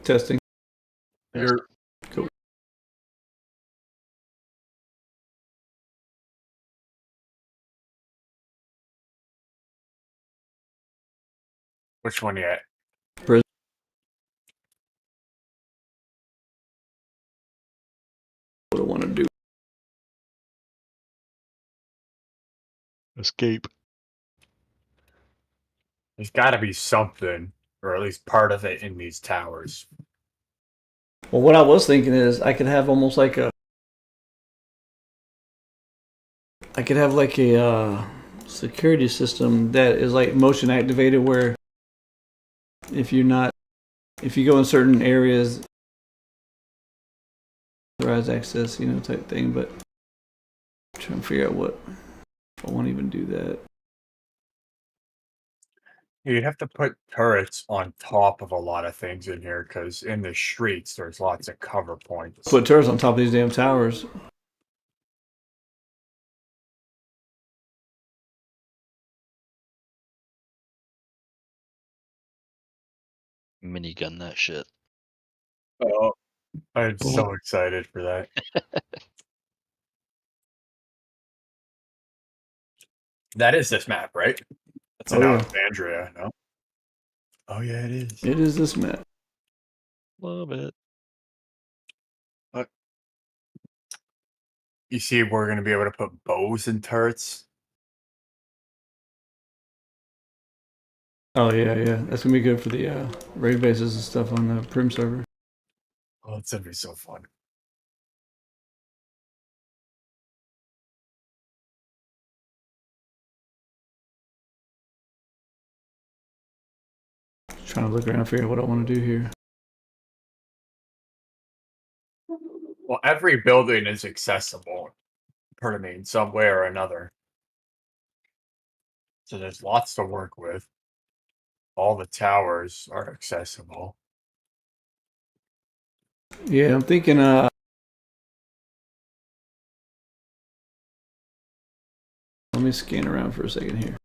Testing. You're Cool. which one yet? What I want to do. Escape. There's got to be something, or at least part of it, in these towers. Well, what I was thinking is I could have almost like a. I could have like a security system that is like motion activated, where if you go in certain areas, authorized access, type thing. But I'm trying to figure out what if I won't even do that. You'd have to put turrets on top of a lot of things in here, because in the streets there's lots of cover points. Put turrets on top of these damn towers. Minigun that shit. Oh, I'm so excited for that. That is this map, right? That's in Oh, yeah. Alexandria, no? Oh yeah, it is. It is this map. Love it. You see, we're going to be able to put bows in turrets. Oh yeah, yeah. That's gonna be good for the raid bases and stuff on the Prim server. Oh, it's going to be so fun. Just trying to look around, figure out what I want to do here. Well, every building is accessible, pardon me, in some way or another. So there's lots to work with. All the towers are accessible. Yeah, I'm thinking. Let me scan around for a second here.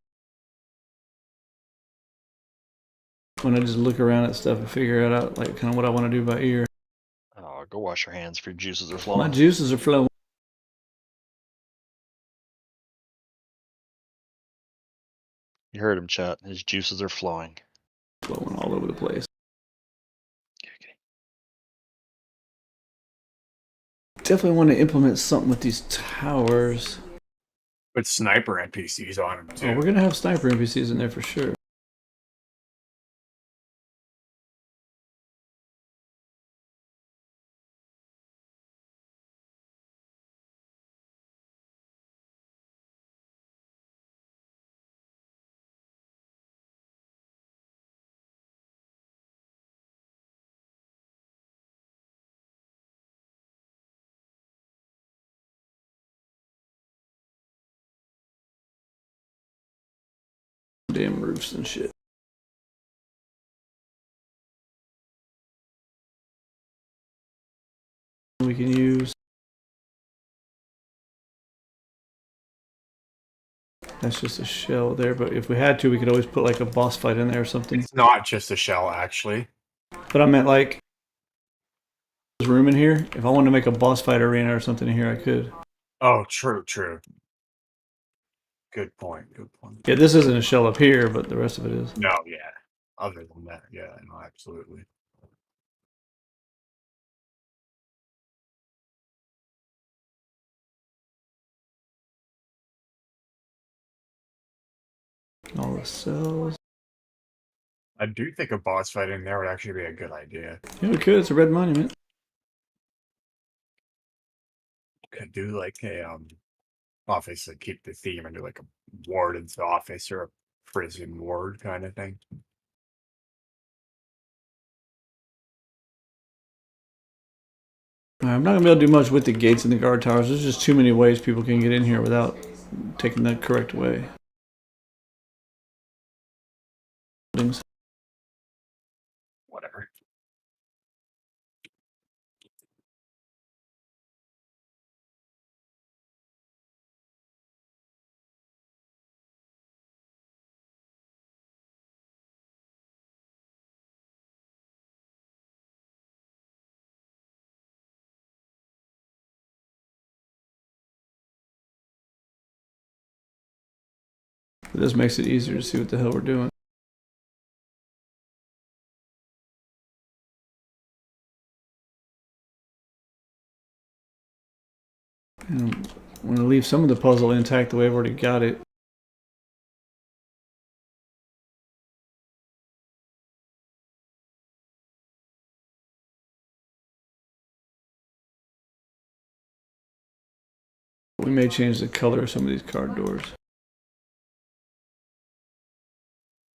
When I just look around at stuff and figure it out, like kind of what I want to do by ear. Oh, go wash your hands if your juices are My flowing. juices are flowing. You heard him, chat. His juices are flowing. Flowing all over the place. Definitely want to implement something with these towers. Put sniper NPCs on them too. Oh, we're gonna have sniper NPCs in there for sure. Damn roofs and shit. We can use. That's just a shell there, but if we had to, we could always put like a boss fight in there or something. It's not just a shell, actually. But I meant like there's room in here. If I wanted to make a boss fight arena or something in here, I could. Oh, true, true. Good point, good point. Yeah, this isn't a shell up here, but the rest of it is. No, yeah. Other than that, yeah, no, absolutely. All the cells. I do think a boss fight in there would actually be a good idea. Yeah, we could. It's a red monument. Could do like a obviously keep the theme and do like a warden's office or a prison ward kind of thing. I'm not gonna be able to do much with the gates and the guard towers. There's just too many ways people can get in here without taking the correct way. Things. Whatever. But this makes it easier to see what the hell we're doing. And I'm going to leave some of the puzzle intact the way I've already got it. We may change the color of some of these card doors.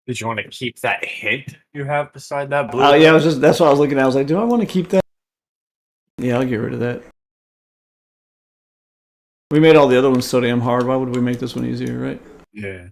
Did you want to keep that hint you have beside that blue? Oh yeah, that's what I was looking at. I was like, do I want to keep that? Yeah, I'll get rid of that. We made all the other ones so damn hard. Why would we make this one easier, right? Yeah.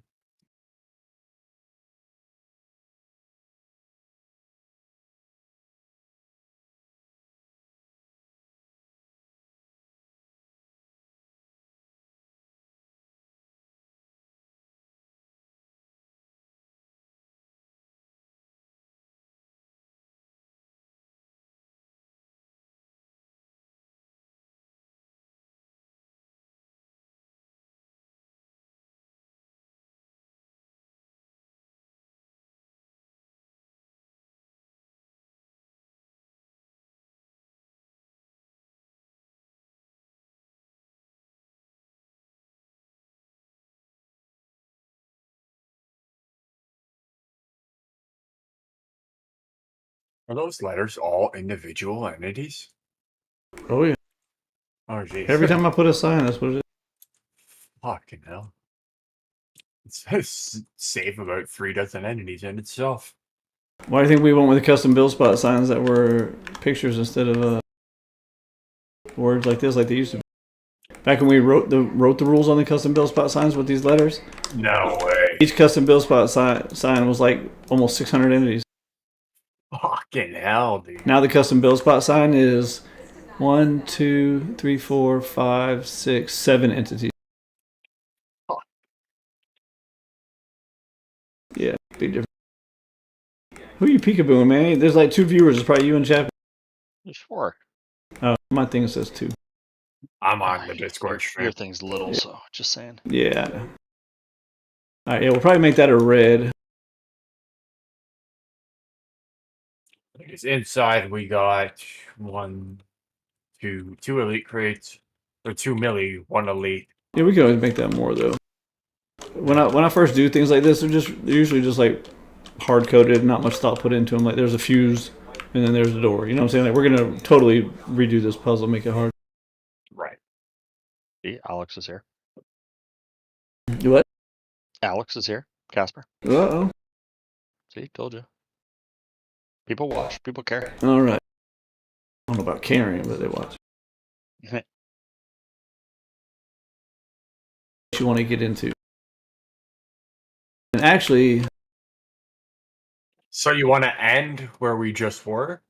Are those letters all individual entities? Oh yeah. Oh geez. Every time I put a sign, that's what it is. Fucking hell. It says save about 3 dozen entities in itself. Why do you think we went with the custom build spot signs that were pictures instead of words like this, like they used to be? Back when we wrote the rules on the custom build spot signs with these letters, No way. each custom build spot sign was like almost 600 entities. Fucking hell, dude. Now the custom build spot sign is 1, 2, 3, 4, 5, 6, 7 entities. Huh. Yeah, big difference. Who are you peekabooing, man? There's like 2 viewers. It's probably you and Chap. There's 4. Oh, my thing says 2. I'm on the Discord stream. Your thing's little, so just saying. Yeah. All right, yeah, we'll probably make that a red. Because inside we got 2 elite crates, or 2 milli, 1 elite. Yeah, we can always make that more though. When I first do things like this, they're usually just like hard coded, not much thought put into them. Like there's a fuse, and then there's a door. You know what I'm saying? Like we're gonna totally redo this puzzle, make it hard. Right. See, Alex is here. What? Alex is here. Casper. Uh-oh. See, told you. People watch. People care. All right. I don't know about caring, but they watch. What you want to get into? And actually, So you want to end where we just were?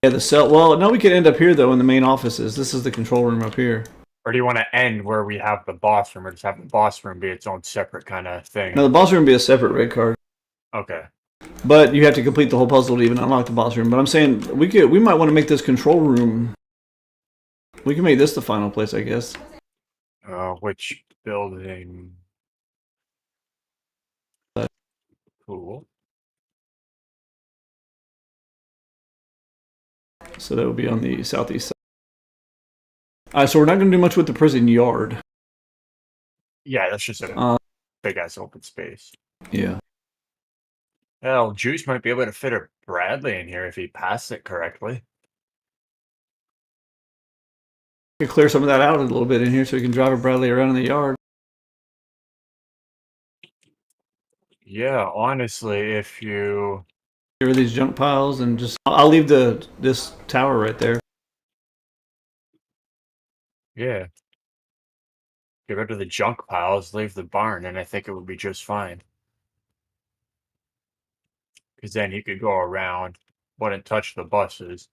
yeah, the cell. Well, no, we could end up here though in the main offices. This is the control room up here. Or do you want to end where we have the boss room, or just have the boss room be its own separate kind of thing? No, the boss room would be a separate red card. Okay. But you have to complete the whole puzzle to even unlock the boss room. But I'm saying we might want to make this control room. We can make this the final place, I guess. Which building? Cool. So that would be on the southeast side. Alright, so we're not going to do much with the prison yard. Yeah, that's just a big ass open space. Yeah. Hell, Juice might be able to fit a Bradley in here if he passed it correctly. We can clear some of that out a little bit in here so we can drive a Bradley around in the yard. Yeah, honestly, if you... Get rid of these junk piles and just... I'll leave this tower right there. Yeah. Get rid of the junk piles, leave the barn, and I think it would be just fine. Because then you could go around, wouldn't touch the buses,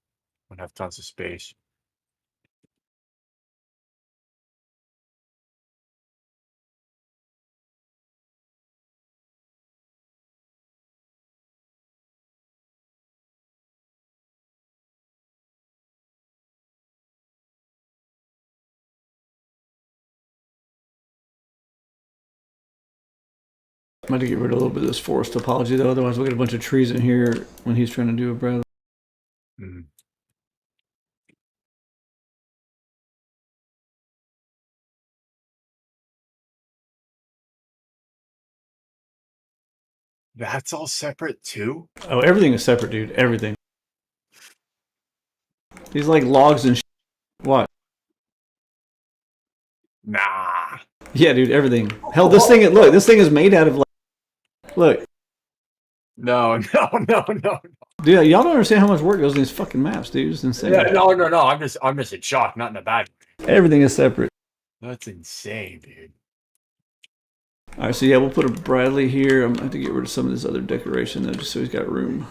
wouldn't have tons of space. I'm going to get rid of a little bit of this forest topology, though. Otherwise, we'll get a bunch of trees in here when he's trying to do a Bradley. Mhm. That's all separate too? Oh, everything is separate, dude. Everything. These like logs and what? Nah. Yeah, dude, everything. Hell, this thing, look, this thing is made out of like, look. No. Dude, y'all don't understand how much work goes in these fucking maps, dude. It's insane. Yeah, no. I'm just in shock, not in a bad way. Everything is separate. That's insane, dude. All right, so yeah, we'll put a Bradley here. I'm going to have to get rid of some of this other decoration, though, just so he's got room.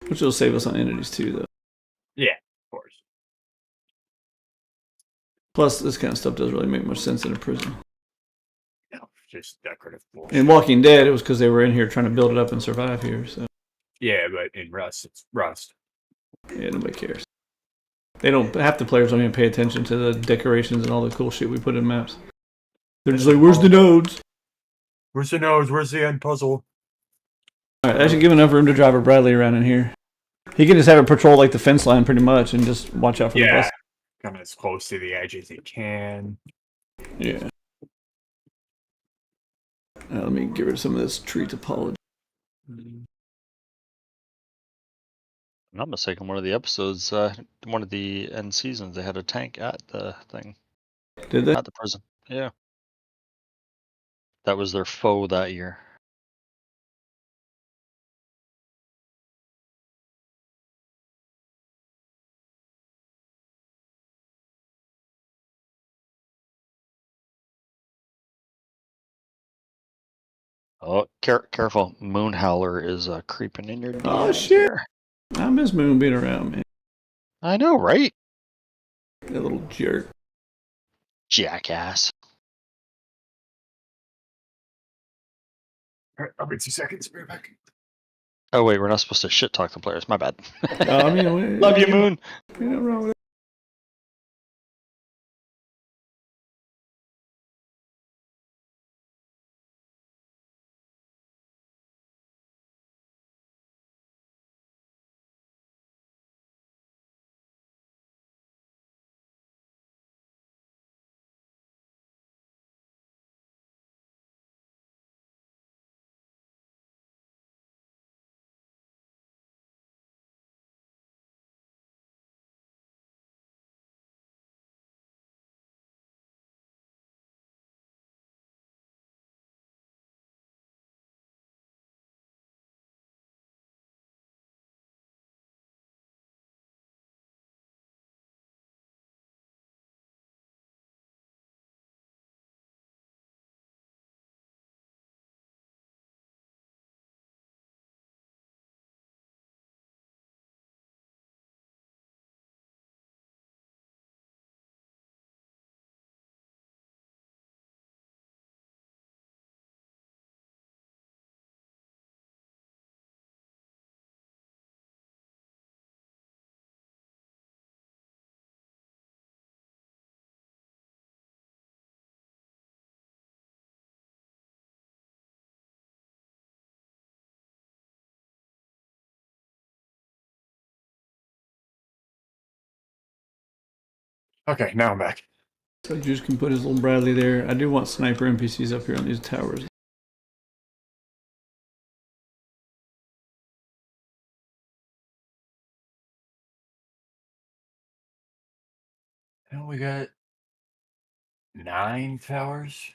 Which will save us on entities, too, though. Yeah, of course. Plus, this kind of stuff doesn't really make much sense in a prison. No, just decorative bullshit. In Walking Dead, it was because they were in here trying to build it up and survive here, so. Yeah, but in Rust, it's Rust. Yeah, nobody cares. They don't, half the players don't even pay attention to the decorations and all the cool shit we put in maps. They're just like, where's the nodes? Where's the nose? Where's the end puzzle? Alright, that should give enough room to drive a Bradley around in here. He can just have it patrol like the fence line pretty much and just watch out for the Yeah, bus. coming as close to the edge as it can. Yeah. Let me get rid of some of this tree topology. I'm not mistaken, one of the episodes, one of the end seasons, they had a tank at the thing. Did they? At the prison. Yeah. That was their foe that year. Oh, careful. Moon Howler is creeping in your DMs. Oh, shit. Here. I miss Moon being around, man. I know, right? That little jerk. Jackass. Alright, I'll be 2 seconds. Be right back. Oh, wait, we're not supposed to shit talk the players. My bad. I mean, Love you, Moon. Ain't nothing wrong with it. Okay, now I'm back. So Juice can put his little Bradley there. I do want sniper NPCs up here on these towers. Now we got 9 towers.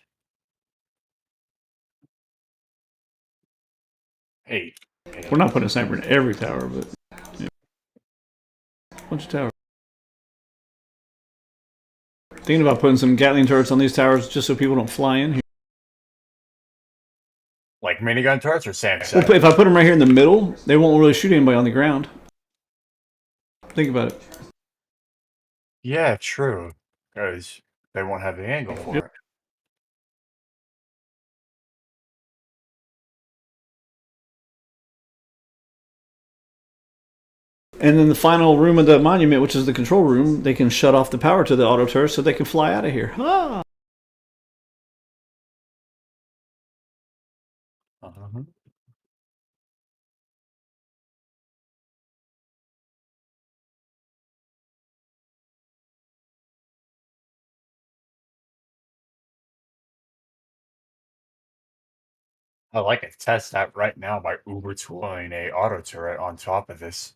8. We're not putting a sniper in every tower, but yeah. Bunch of towers. Thinking about putting some Gatling turrets on these towers just so people don't fly in here. Like minigun turrets or SAM Well, if I put them right here in the middle, they won't really shoot anybody on the ground. Think about it. Yeah, true. Because they won't have the angle for Yep. it. And then the final room of the monument, which is the control room, they can shut off the power to the auto turret so they can fly out of here. Ah! Mhm. I like to test that right now by Uber tooling a auto turret on top of this.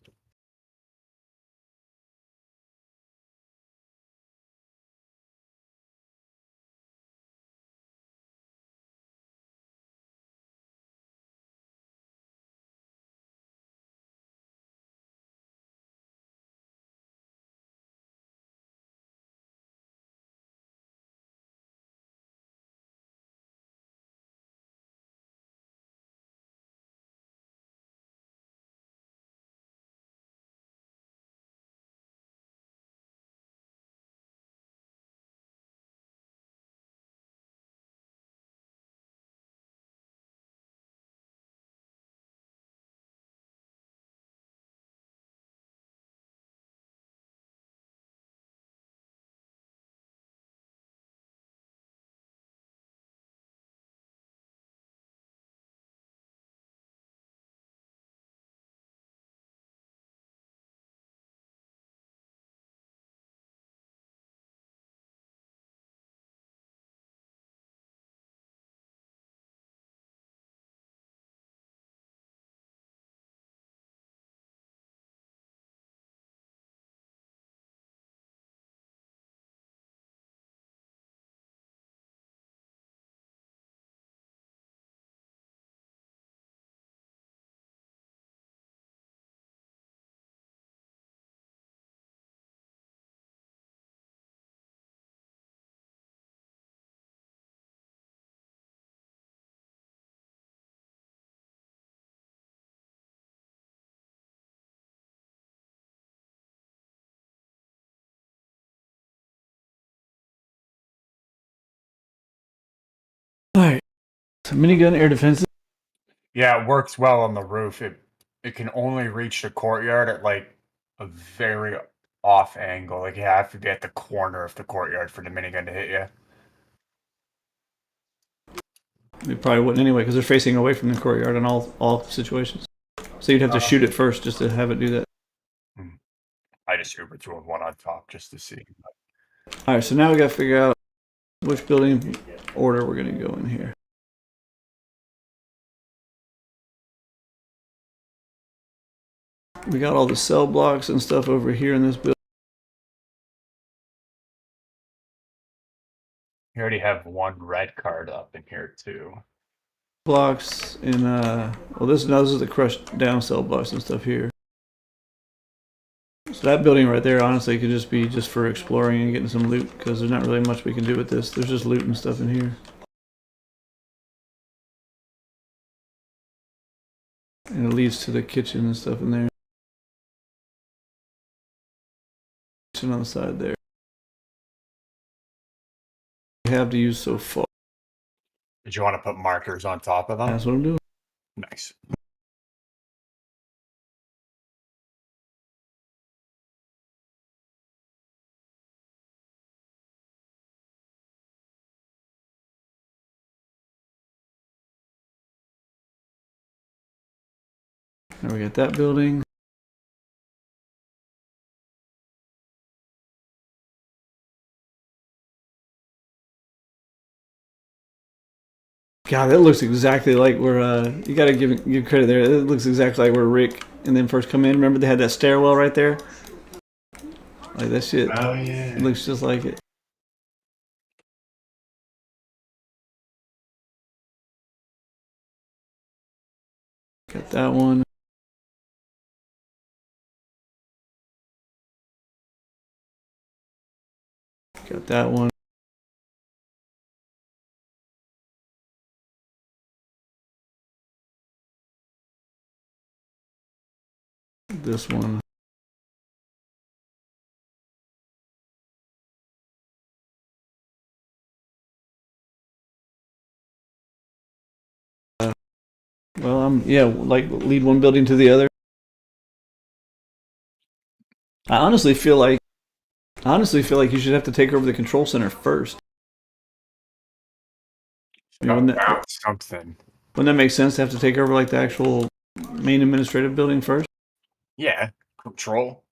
All right. So minigun air defenses. Yeah, it works well on the roof. It can only reach the courtyard at like a very off angle. Like you have to be at the corner of the courtyard for the minigun to hit you. They probably wouldn't anyway because they're facing away from the courtyard in all situations. So you'd have to shoot it first just to have it do that. I just Uber tooled one on top just to see. All right. So now we got to figure out which building order we're going to go in here. We got all the cell blocks and stuff over here in this building. You already have one red card up in here too. Blocks in well, those are the crushed down cell blocks and stuff here. So that building right there, honestly, could just be just for exploring and getting some loot because there's not really much we can do with this. There's just loot and stuff in here. And it leads to the kitchen and stuff in there. Kitchen on the side there. We have to use so far. Did you want to put markers on top of them? That's what I'm doing. Nice. Now we got that building. God, that looks exactly like where you gotta give credit there. It looks exactly like where Rick and them first come in. Remember they had that stairwell right there? Like that shit. Oh yeah. It looks just like it. Got that one. Got that one. This one. Well, like lead one building to the other. I honestly feel like you should have to take over the control center first. You know, Bounce something. Wouldn't that make sense to have to take over like the actual main administrative building first? Yeah, control.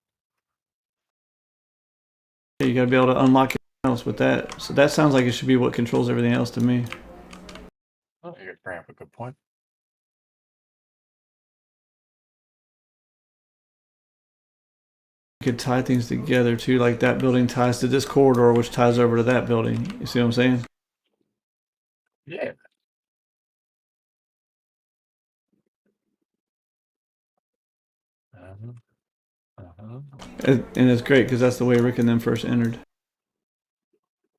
Yeah, you gotta be able to unlock everything else with that. So that sounds like it should be what controls everything else to me. Oh, you bring up a good point. You could tie things together too, like that building ties to this corridor, which ties over to that building. You see what I'm saying? Yeah. Uh-huh. Uh-huh. And it's great because that's the way Rick and them first entered.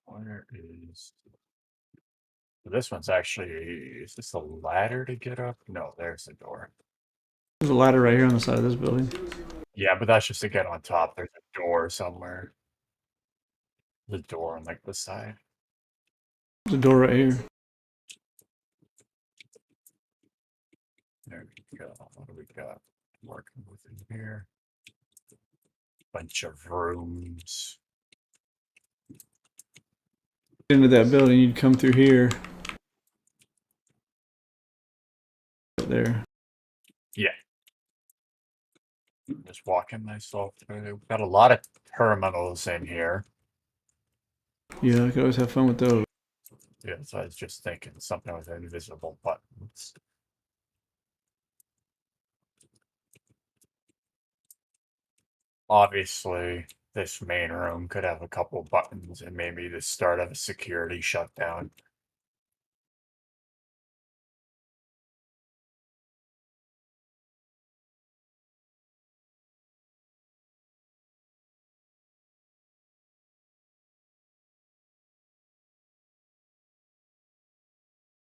Where is this one's actually, is this a ladder to get up? No, there's the door. There's a ladder right here on the side of this building. Yeah, but that's just to get on top. There's a door somewhere. The door on like the side. There's a door right here. There we go. What do we got? Working with in here. Bunch of rooms. Into that building, you'd come through here. There. Yeah. Just walking myself through. We've got a lot of terminals in here. Yeah, I could always have fun with those. Yeah, so I was just thinking something with invisible buttons. Obviously, this main room could have a couple buttons and maybe the start of a security shutdown.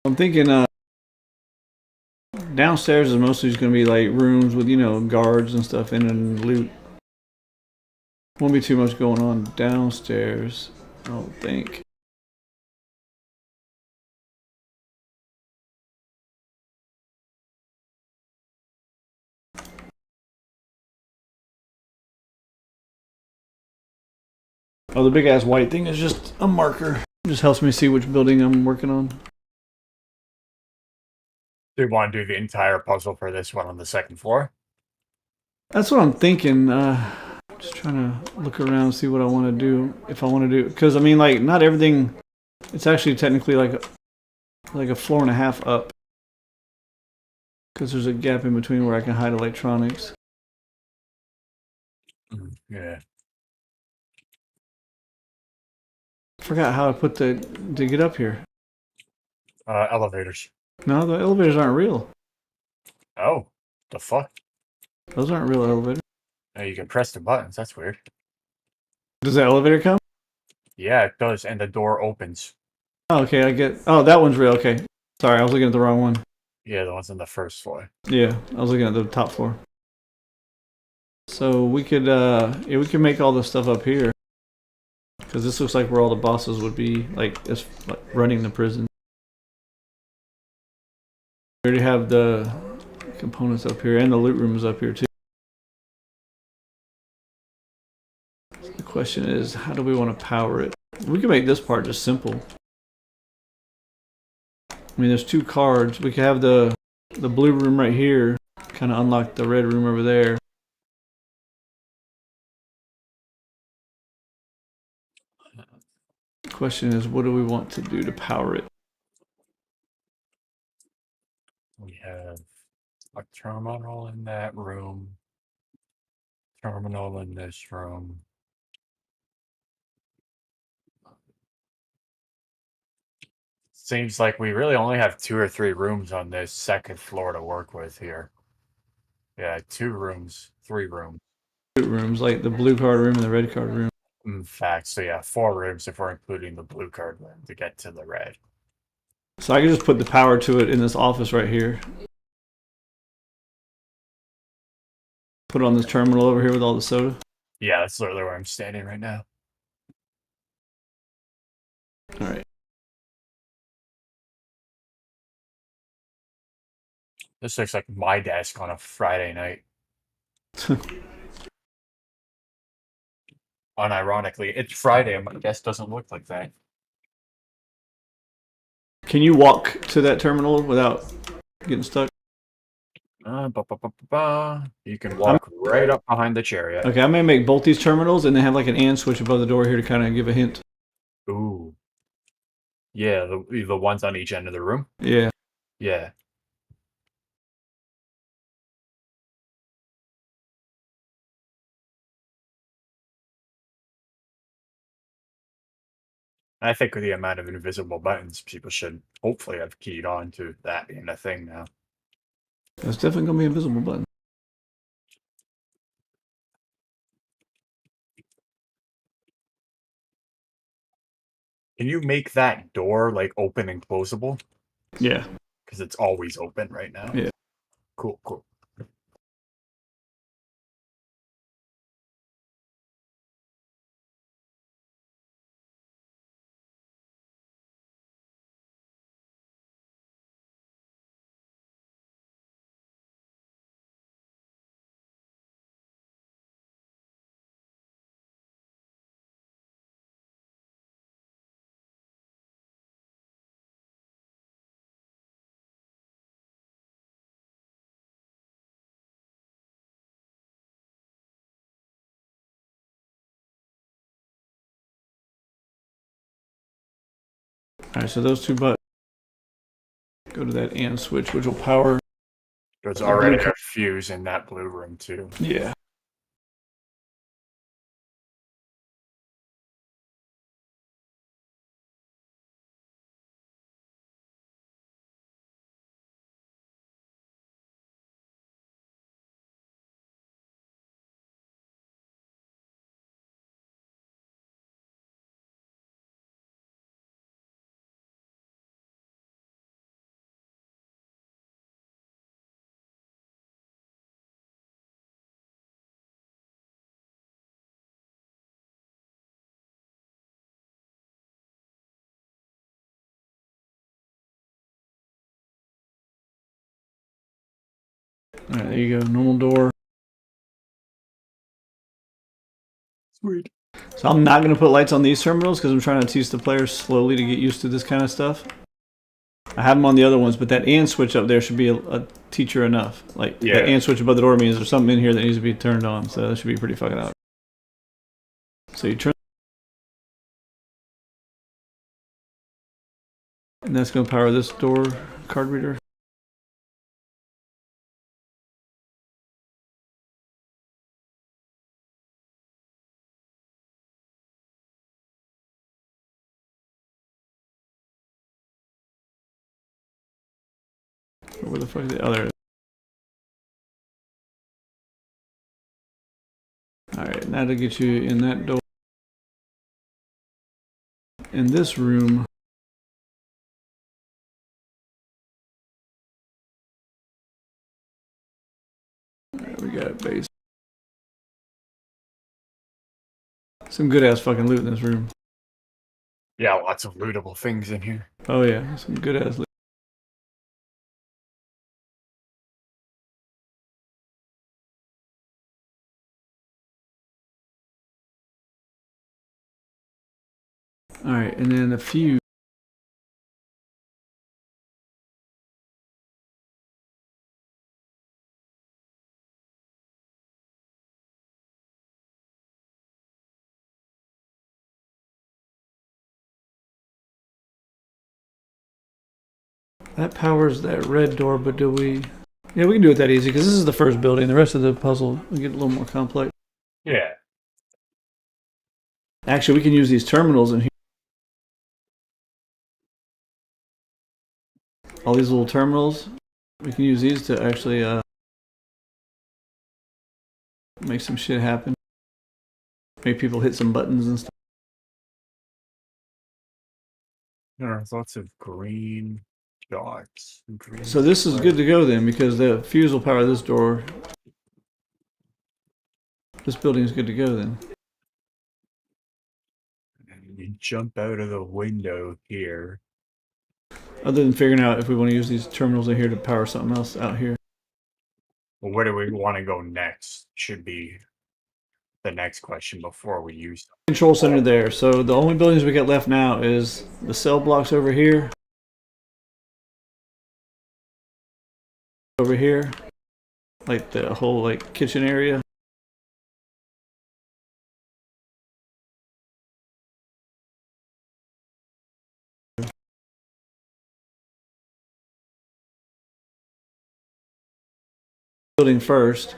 I'm thinking downstairs is mostly just going to be like rooms with, you know, guards and stuff in and loot. Won't be too much going on downstairs, I don't think. Oh, the big ass white thing is just a marker. It just helps me see which building I'm working on. Do you want to do the entire puzzle for this one on the second floor? That's what I'm thinking. Just trying to look around and see what I want to do. If I want to do, because I mean, like, not everything. It's actually technically like a floor and a half up, because there's a gap in between where I can hide electronics. Yeah. I forgot how I put to get up here. Elevators. No, the elevators aren't real. Oh, the fuck? Those aren't real elevators. Oh, you can press the buttons. That's weird. Does the elevator come? Yeah, it does, and the door opens. Oh, okay, I get. Oh, that one's real. Okay, sorry, I was looking at the wrong one. Yeah, the one's on the first floor. Yeah, I was looking at the top floor. So we could, yeah, we can make all this stuff up here, because this looks like where all the bosses would be, like, as like running the prison. We already have the components up here, and the loot room is up here too. So the question is, how do we want to power it? We can make this part just simple. I mean, there's two cards. We could have the blue room right here, kind of unlock the red room over there. The question is, what do we want to do to power it? We have a terminal in that room. Terminal in this room. Seems like we really only have 2 or 3 rooms on this second floor to work with here. Yeah, 2 rooms, 3 rooms. Loot rooms, like the blue card room and the red card room. In fact, so yeah, 4 rooms if we're including the blue card room to get to the red. So I can just put the power to it in this office right here. Put it on this terminal over here with all the soda. Yeah, that's literally where I'm standing right now. All right. This looks like my desk on a Friday night. Unironically, it's Friday and my desk doesn't look like that. Can you walk to that terminal without Getting stuck. You can walk right up behind the chariot. Okay, I'm gonna make both these terminals and then have like an and switch above the door here to kind of give a hint. Ooh. Yeah, the ones on each end of the room. Yeah. Yeah. I think with the amount of invisible buttons, people should hopefully have keyed on to that being a thing now. That's definitely gonna be a invisible button. Can you make that door like open and closable? Yeah. Because it's always open right now. Yeah. Cool, cool. All right, so those two buttons go to that and switch, which will power. There's already a fuse in that blue room too. Yeah. All right, there you go. Normal door. Sweet. So I'm not going to put lights on these terminals because I'm trying to teach the players slowly to get used to this kind of stuff. I have them on the other ones, but that and switch up there should be a teacher enough. Like, that and switch above the door means there's something in here that needs to be turned on. So that should be pretty fucking out. So you turn... And that's going to power this door card reader. Where the fuck is the other? Alright, now to get you in that door. In this room. Alright, we got base. Some good ass fucking loot in this room. Yeah, lots of lootable things in here. Oh yeah, some good ass loot. Alright, and then a few. That powers that red door, but do we... Yeah, we can do it that easy, because this is the first building. The rest of the puzzle will get a little more complex. Yeah. Actually, we can use these terminals in here. All these little terminals, we can use these to actually make some shit happen. Make people hit some buttons and stuff. There's lots of green dots. Green So this is good to go then, because the fuse will power this door. This building is good to go then. And you jump out of the window here. Other than figuring out if we want to use these terminals in here to power something else out here. Well, where do we want to go next? Should be the next question before we use them. Control center there. So the only buildings we got left now is the cell blocks over here. over here, like the whole like kitchen area. Building first,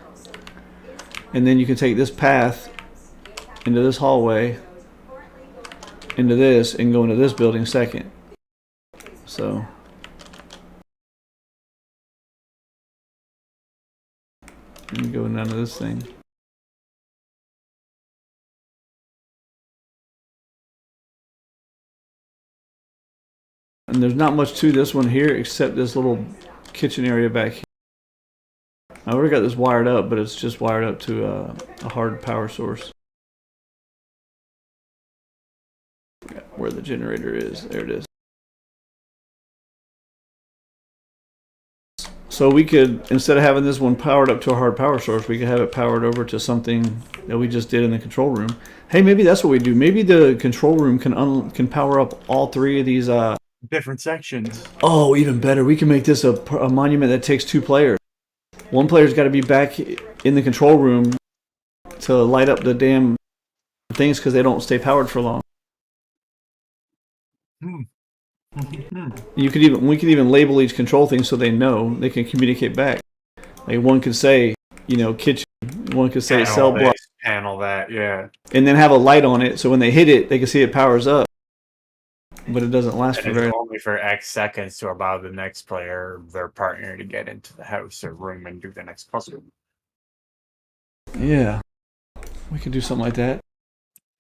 and then you can take this path into this hallway, into this, and go into this building second. So and go down to this thing. And there's not much to this one here except this little kitchen area back here. I already got this wired up, but it's just wired up to a hard power source. Where the generator is, there it is. So we could, instead of having this one powered up to a hard power source, we could have it powered over to something that we just did in the control room. Hey, maybe that's what we do. Maybe the control room can power up all three of these. Different sections. Oh, even better. We can make this a monument that takes 2 players. One player's got to be back in the control room to light up the damn things because they don't stay powered for long. We could even label each control thing so they know they can communicate back. Like one could say, kitchen. One could say Panel cell block. this, panel that, yeah. And then have a light on it so when they hit it, they can see it powers up. But it doesn't last And for it's very long. only for X seconds to allow the next player, their partner, to get into the house or room and do the next puzzle. Yeah. We could do something like that.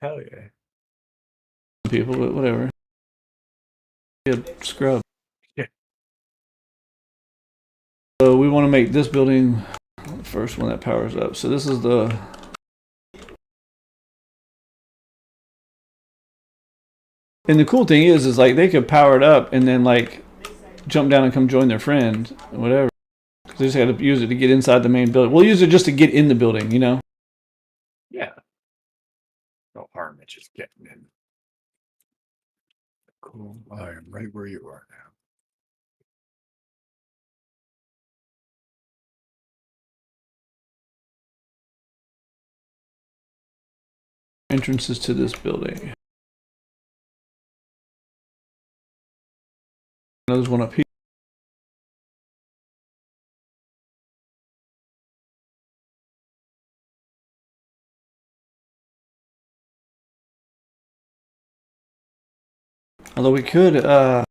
Hell yeah. People, but whatever. Yeah, scrub. Yeah. So we want to make this building the first one that powers up. So this is the... And the cool thing is like they could power it up and then like jump down and come join their friend, whatever. They just had to use it to get inside the main building. We'll use it just to get in the building, Yeah. No harm in just getting in. Cool. I am right where you are now. Entrances to this building. There's one up here. Although we could, yeah,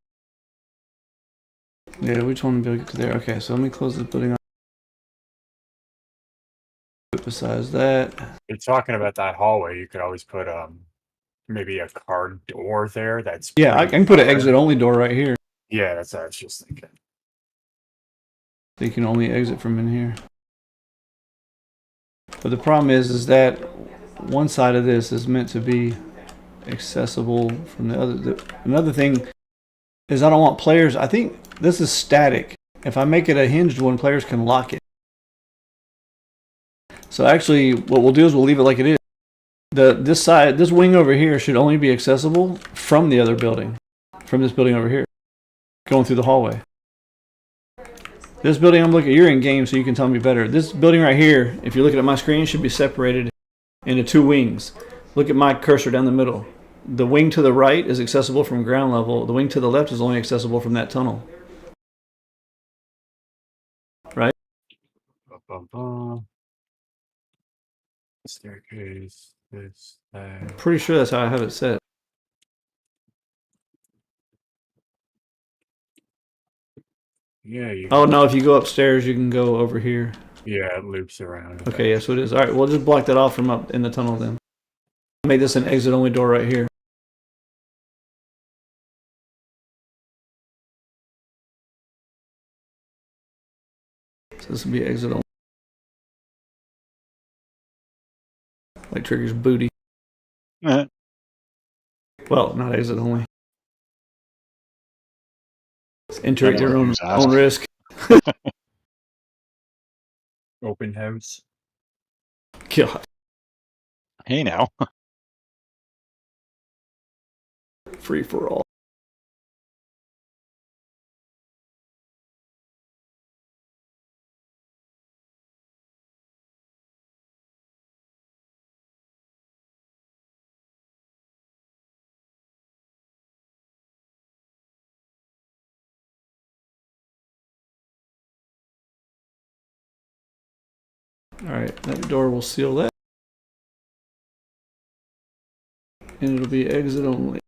we just want to get to there. Okay, so let me close this building up. Besides that, You're talking about that hallway, you could always put maybe a car door there. That's yeah, I can put an exit only door right here. Yeah, that's what I was just thinking. So you can only exit from in here. But the problem is that one side of this is meant to be accessible from the other. Another thing is I don't want players. I think this is static. If I make it a hinged one, players can lock it. So actually, what we'll do is we'll leave it like it is. This wing over here should only be accessible from the other building, from this building over here, going through the hallway. This building I'm looking at, you're in game, so you can tell me better. This building right here, if you're looking at my screen, should be separated into 2 wings. Look at my cursor down the middle. The wing to the right is accessible from ground level. The wing to the left is only accessible from that tunnel. Right? Staircase, this, that. I'm pretty sure that's how I have it set. Yeah. Oh no, if you go upstairs, you can go over here. Yeah, it loops around. Okay, yes, so it is. All right, we'll just block that off from up in the tunnel then. Make this an exit only door right here. So this will be exit only. Like triggers booty. Uh-huh. Well, not exit only. It's enter at your own Exhaust. risk. Open house. God, Hey now. free for all. Alright, that door will seal that. And it'll be exit only.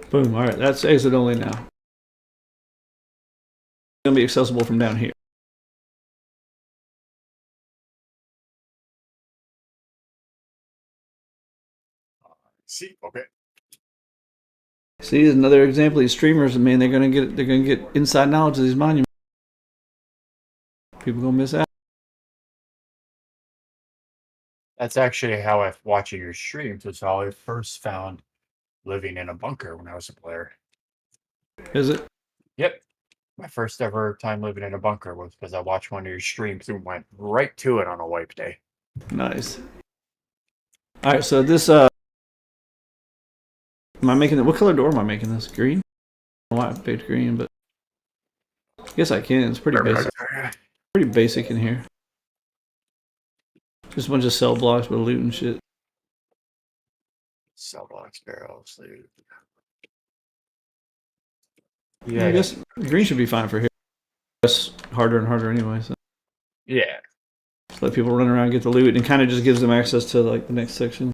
Boom. Alright, that's exit only now. It's going to be accessible from down here. See, okay. See, there's another example. These streamers, man, they're gonna get inside knowledge of these monuments. People gonna miss out. That's actually how I watching your streams was how I first found living in a bunker when I was a player. Is it? Yep. My first ever time living in a bunker was because I watched one of your streams and went right to it on a wipe day. Nice. All right, so this am I making it? What color door am I making this? Green? I don't know why I picked green, but I guess I can. It's pretty basic. Pretty basic in here. Just a bunch of cell blocks with loot and shit. Cell blocks, barrels, loot. Yeah, I guess green should be fine for here. It's harder and harder anyway. So Yeah. just let people run around and get the loot, and kind of just gives them access to like the next section.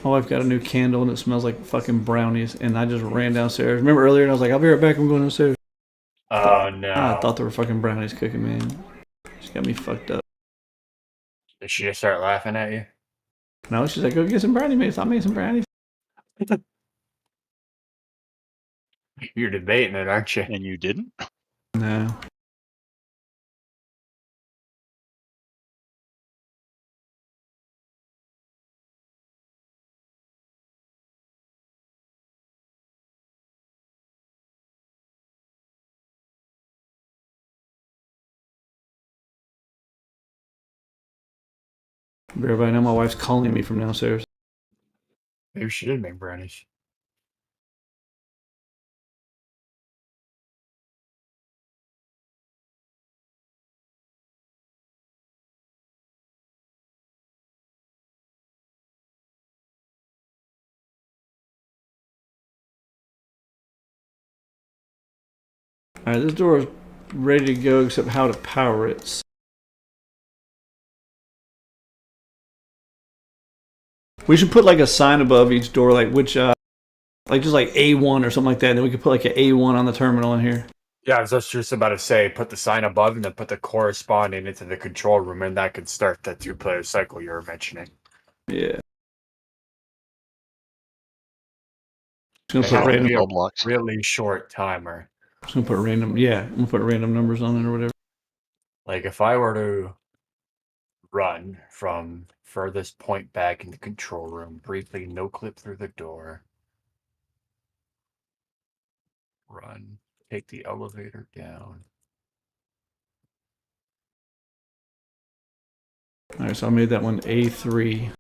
My wife got a new candle and it smells like fucking brownies, and I just ran downstairs. Remember earlier, and I was like, "I'll be right back. I'm going downstairs." Oh no. I thought there were fucking brownies cooking, man. She got me fucked up. Did she just start laughing at you? No, she's like, "Go get some brownie mix. I made some brownies." You're debating it, aren't you? And you didn't? No. Everybody know my wife's calling me from downstairs. Maybe she did make brownies. Alright, this door is ready to go except how to power it. We should put like a sign above each door, like which, like just like A1 or something like that. And then we could put like an A1 on the terminal in here. Yeah, I was just about to say, put the sign above and then put the corresponding into the control room, and that could start the two-player cycle you were mentioning. Yeah. Just It gonna has put to random. be a Cell blocks. really short timer. Just gonna put random. Yeah, I'm gonna put random numbers on it or whatever. Like if I were to run from furthest point back in the control room, briefly no clip through the door. Run. Take the elevator down. All right, so I made that one A3.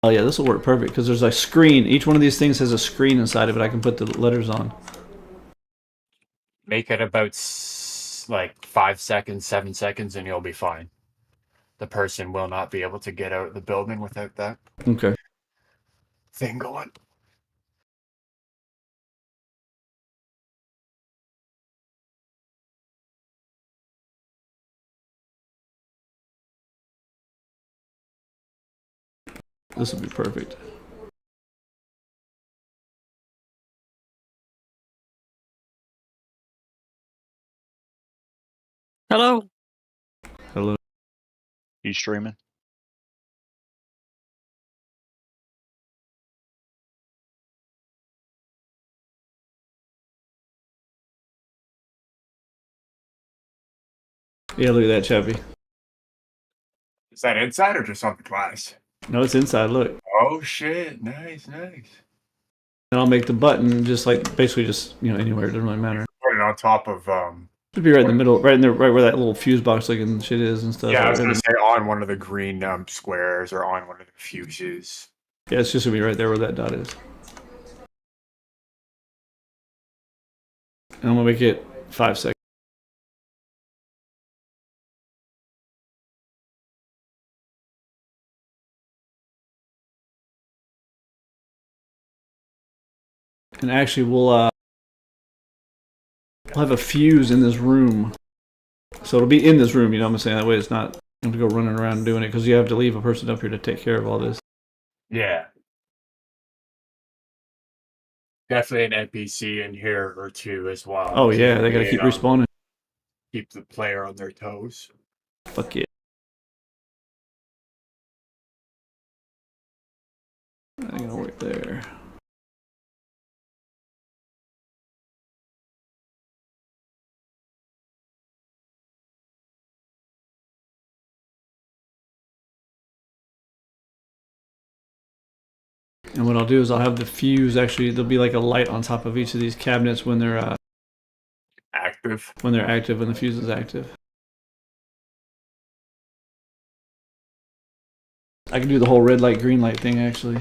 Oh yeah, this will work perfect because there's a screen. Each one of these things has a screen inside of it. I can put the letters on. Make it about like 5 seconds, 7 seconds, and you'll be fine. The person will not be able to get out of the building without that Okay. thing going. This will be perfect. Hello. Hello. You streaming? Yeah, look at that, Chappy. Is that inside or just on the glass? No, it's inside. Look. Oh shit! Nice. And I'll make the button just like basically just anywhere. It doesn't really matter. Put it on top of Should be right in the middle, right where that little fuse box looking shit is and stuff. yeah, I was Right gonna in say on one of the green squares or on one of the fuses. yeah, it's just gonna be right there where that dot is. And I'm gonna make it 5 seconds. And actually, we'll have a fuse in this room, so it'll be in this room. You know what I'm saying? That way, it's not you have to go running around doing it because you have to leave a person up here to take care of all this. Yeah. Definitely an NPC in here or two as well. Oh yeah, they gotta keep respawning. Keep the player on their toes. Fuck yeah. That ain't gonna work there. And what I'll do is I'll have the fuse actually. There'll be like a light on top of each of these cabinets when they're Active. when the fuse is active. I can do the whole red light, green light thing actually.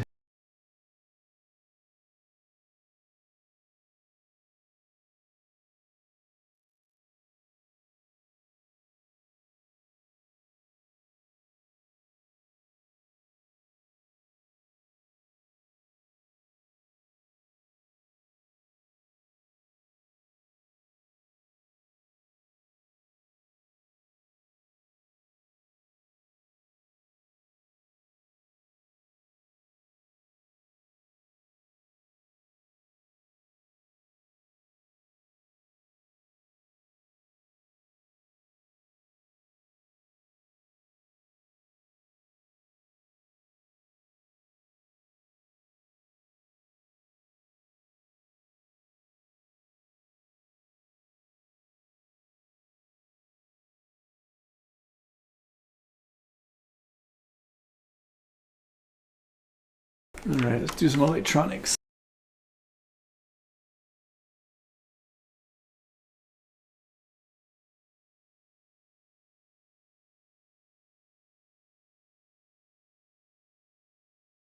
All right, let's do some electronics.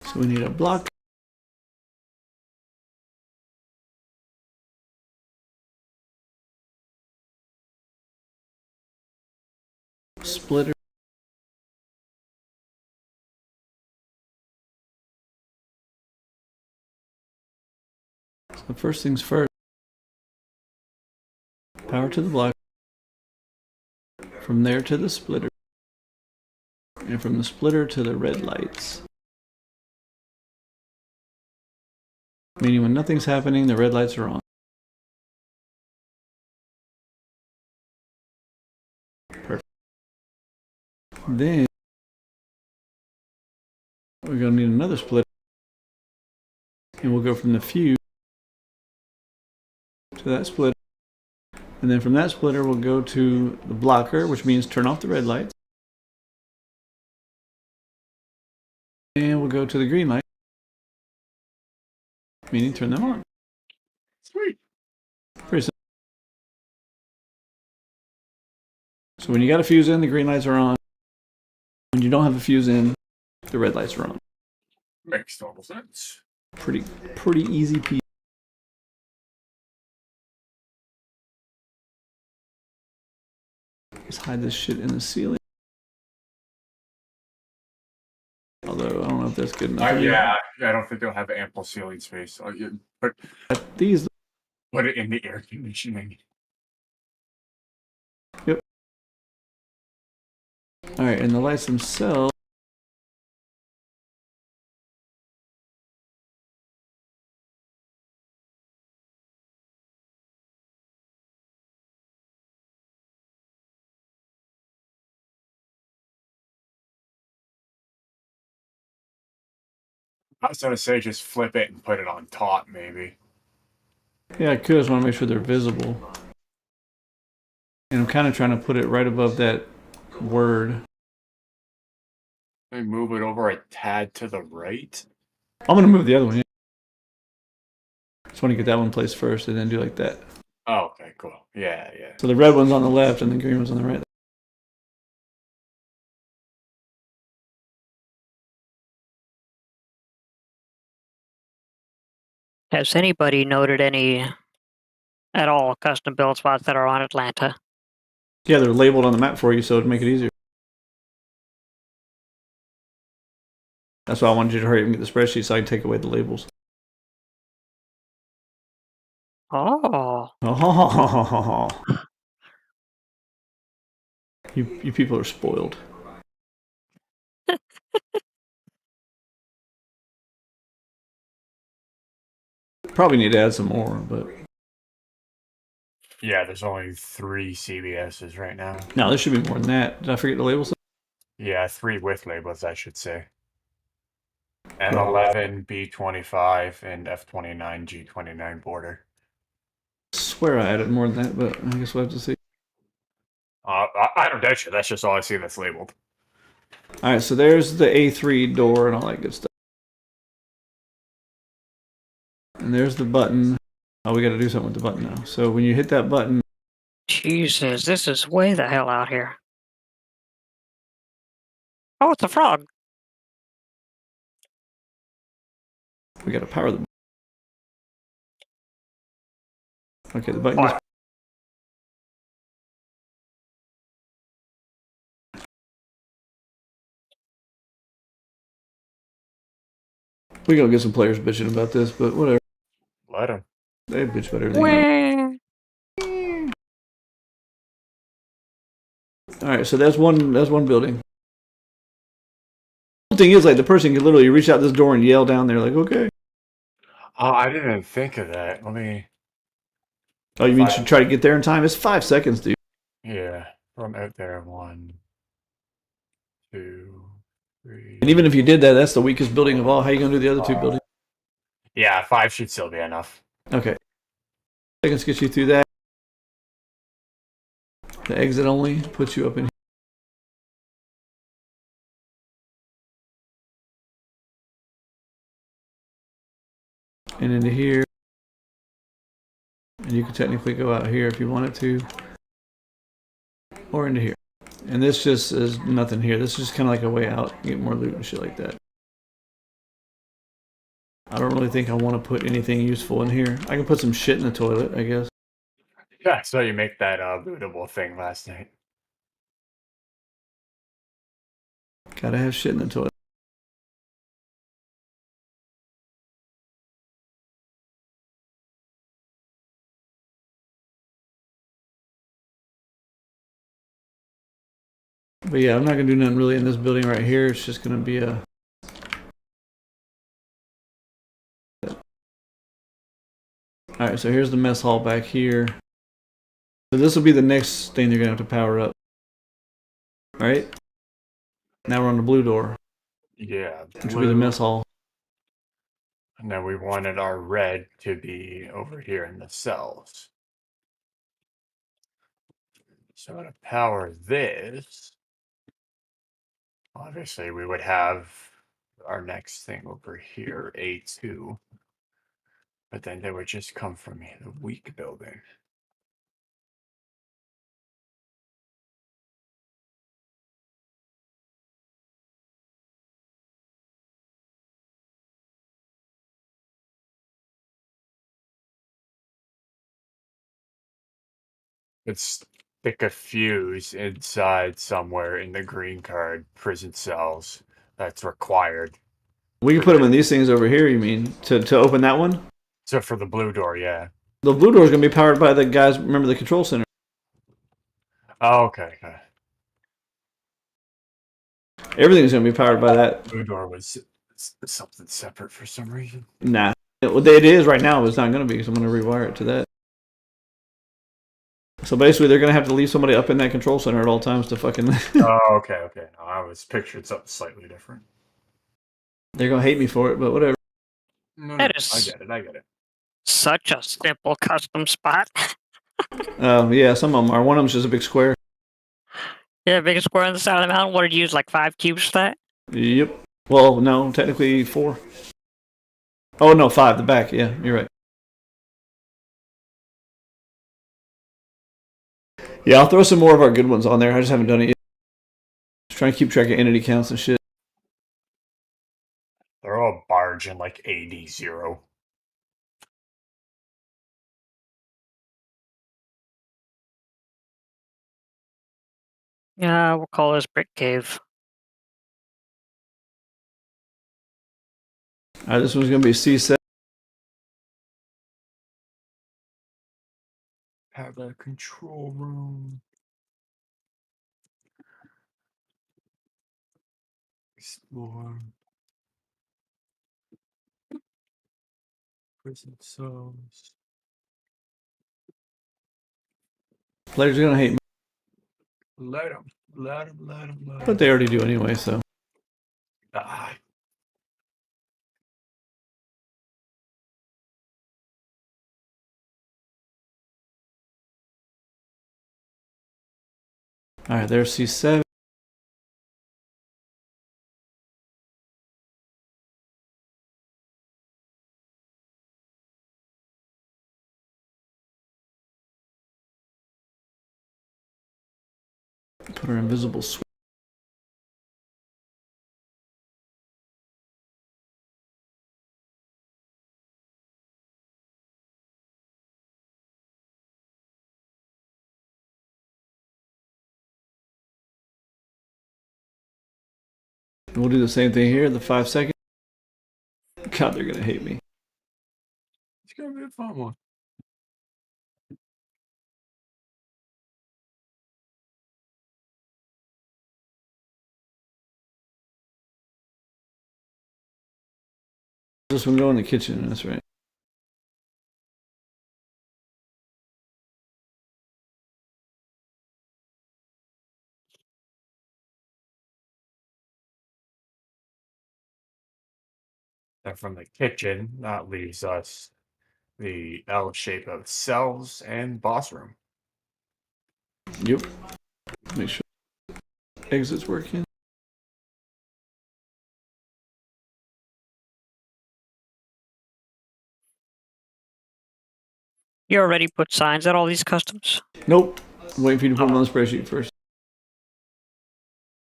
So we need a block. Splitter. So first things first. Power to the block. From there to the splitter. And from the splitter to the red lights. Meaning when nothing's happening, the red lights are on. Perfect. Then we're going to need another splitter. And we'll go from the fuse to that splitter. And then from that splitter, we'll go to the blocker, which means turn off the red lights. And we'll go to the green light, meaning turn them on. Sweet. Pretty simple. So when you got a fuse in, the green lights are on. When you don't have a fuse in, the red lights are on. Makes total sense. Pretty easy peasy. Let's hide this shit in the ceiling. Although I don't know if that's good enough. Yeah, I don't think they'll have ample ceiling space. But These. put it in the air conditioning. Yep. All right, and the lights themselves. I was gonna say just flip it and put it on top, maybe. Yeah, I could. Just want to make sure they're visible. And I'm kind of trying to put it right above that word. Let me move it over a tad to the right. I'm going to move the other one. Yeah. Just want to get that one placed first and then do like that. Oh, okay, cool. Yeah, yeah. So the red one's on the left and the green one's on the right. Has anybody noted any at all custom build spots that are on Atlanta? Yeah, they're labeled on the map for you, so it'd make it easier. That's why I wanted you to hurry up and get the spreadsheet so I can take away the labels. Oh, Oh, you people are spoiled. Probably need to add some more, but Yeah, there's only 3 CBSs right now. no, there should be more than that. Did I forget the labels? Yeah, 3 with labels, I should say. M11, B25, and F29, G29 border. I swear I added more than that, but I guess we'll have to see. I don't doubt you. That's just all I see that's labeled. All right, so there's the A3 door and all that good stuff. And there's the button. Oh, we got to do something with the button now. So when you hit that button, Jesus, this is way the hell out here. Oh, it's a frog. we got to power the. Okay, the button. What? We gonna get some players bitching about this, but whatever. Let them. They bitch about everything. Wah. All right, so that's one building. The thing is, like, the person can literally reach out this door and yell down there, like, okay. Oh, I didn't even think of that. Let me. Oh, you mean you should try to get there in time? It's 5 seconds, dude. Yeah, from out there. 1, 2, 3. And even if you did that, that's the weakest building of all. How you gonna do the other two buildings? Yeah, 5 should still be enough. Okay. Seconds get you through that. The exit only puts you up in here. And into here. And you can technically go out here if you wanted to. Or into here. And this just is nothing here. This is just kind of like a way out. Get more loot and shit like that. I don't really think I want to put anything useful in here. I can put some shit in the toilet, I guess. Yeah, I saw you make that lootable thing last night. Gotta have shit in the toilet. But yeah, I'm not gonna do nothing really in this building right here. It's just gonna be a. Alright, so here's the mess hall back here. So this will be the next thing they're gonna have to power up. Alright? Now we're on the blue door, Yeah. which will be the mess hall. And then we wanted our red to be over here in the cells. So to power this, obviously we would have our next thing over here, A2. But then they would just come from the weak building. Let's stick a fuse inside somewhere in the green card prison cells. That's required. We can put them in these things over here, you mean? To open that one? So for the blue door, yeah. The blue door is gonna be powered by the guys, remember the control center. Oh, okay. Everything's gonna be powered by that. Blue door was something separate for some reason. Nah. It is right now, but it's not gonna be because I'm gonna rewire it to that. So basically, they're gonna have to leave somebody up in that control center at all times to fucking. Oh, okay. No, I was picturing something slightly different. They're gonna hate me for it, but whatever. That is I get it. such a simple custom spot. Yeah, some of them are. One of them's just a big square. Yeah, biggest square on the side of the mountain. What did you use? Like 5 cubes for that? Yep. Well, no, technically 4. Oh no, 5. The back. Yeah, you're right. Yeah, I'll throw some more of our good ones on there. I just haven't done it yet. Just trying to keep track of entity counts and shit. They're all barge in like AD0. Yeah, we'll call this Brick Cave. All right, this one's gonna be C7. Have a control room. Explore. Prison cells. Players are gonna hate me, Let them. Let them. Let them. Let 'em. but they already do anyway. So Ah, all right, there's C7. Put her invisible switch. We'll do the same thing here. The 5 seconds. God, they're gonna hate me. it's gonna be a fun one. This one go in the kitchen. That's right. And from the kitchen, that leaves us the L shape of cells and boss room. Yep. Make sure exits working. You already put signs at all these customs? Nope. I'm waiting for you to put them on the spreadsheet first.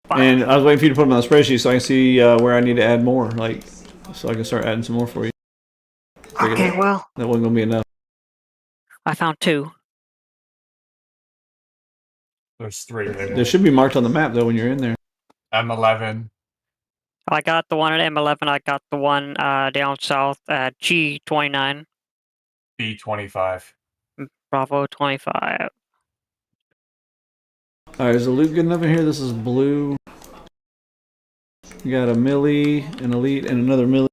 Fine. And I was waiting for you to put them on the spreadsheet so I can see where I need to add more, like, so I can start adding some more for you. Figured Okay, well, that wasn't gonna be enough. I found 2. There's 3 They there. should be marked on the map though when you're in there. M11, I got the one at M11. I got the one down south at G29, B25. Bravo 25. All right, is the loot good enough in here? This is blue. You got a millie, an elite, and another millie,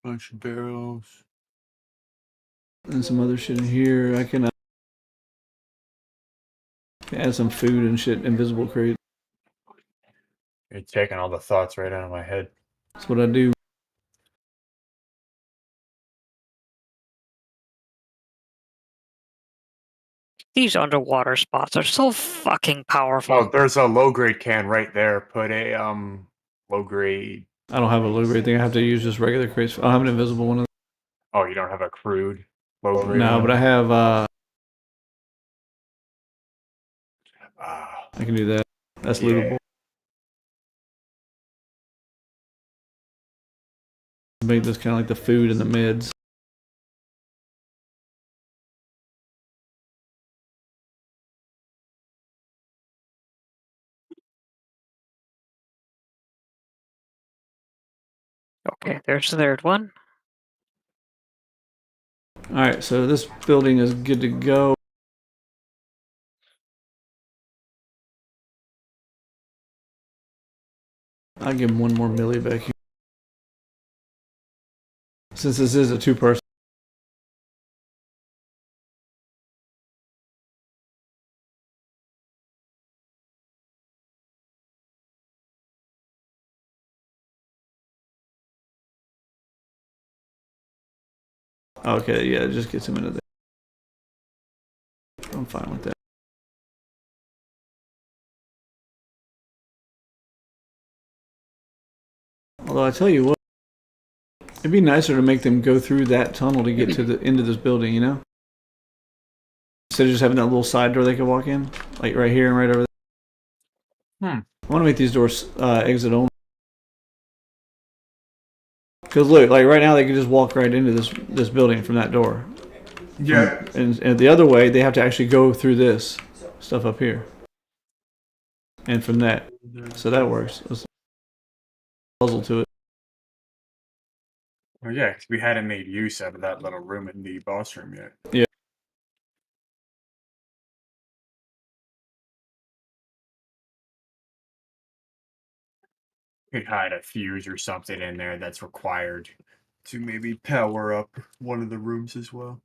Bunch of barrels. and some other shit in here. I can add some food and shit. Invisible crate. You're taking all the thoughts right out of my head. That's what I do. These underwater spots are so fucking powerful. Oh, there's a low grade can right there. Put a low grade. I don't have a low grade thing. I have to use just regular crates. I don't have an invisible one. Oh, you don't have a crude low grade. No, but I have. Ah, I can do that. That's Yeah. lootable. Make this kind of like the food and the meds. Okay, there's the third one. All right, so this building is good to go. I'll give him one more millie back here. Since this is a 2-person. Okay, yeah, it just gets him into there. I'm fine with that. Although I tell you what, it'd be nicer to make them go through that tunnel to get to the end of this building, you know? Instead of just having that little side door they can walk in, like right here and right over there. I want to make these doors exit only. Because look, like right now they can just walk right into this building from that door. Yeah. And the other way, they have to actually go through this stuff up here. And from that. So that works. There's a puzzle to it. Well, yeah, 'cause we hadn't made use of that little room in the boss room yet. Yeah. Could hide a fuse or something in there that's required to maybe power up one of the rooms as well.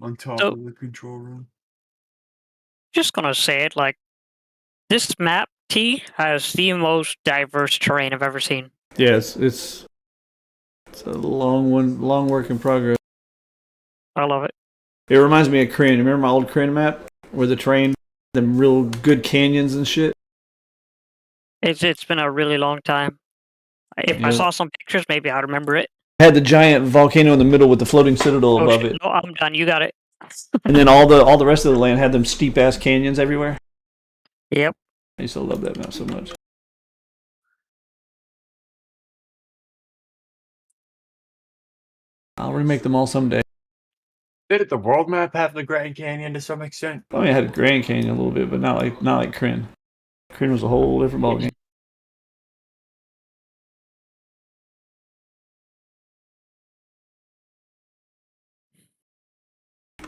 On top So- of the control room. Just gonna say it, like, this map, T, has the most diverse terrain I've ever seen. Yeah, it's a long work in progress. I love it. It reminds me of Kryn. Remember my old Kryn map? Where the terrain, them real good canyons and shit? It's been a really long time. If I Yeah. saw some pictures, maybe I'd remember it. Had the giant volcano in the middle with the floating citadel Oh, above shit. it. No, I'm done. You got it. And then all the rest of the land had them steep ass canyons everywhere. Yep. I used to love that map so much. I'll remake them all someday. Did the world map have the Grand Canyon to some extent? I mean, I had Grand Canyon a little bit, but not like Kryn. Kryn was a whole different ballgame.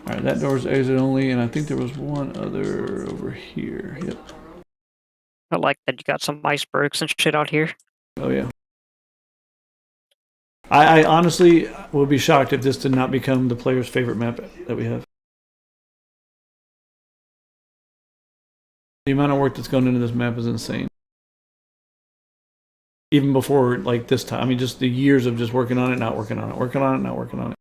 Alright, that door's exit only, and I think there was one other over here. Yep. I like that you got some icebergs and shit out here. Oh, yeah. I honestly would be shocked if this did not become the player's favorite map that we have. The amount of work that's gone into this map is insane. Even before, like, this time. I mean, just the years of just working on it, not working on it, working on it, not working on it.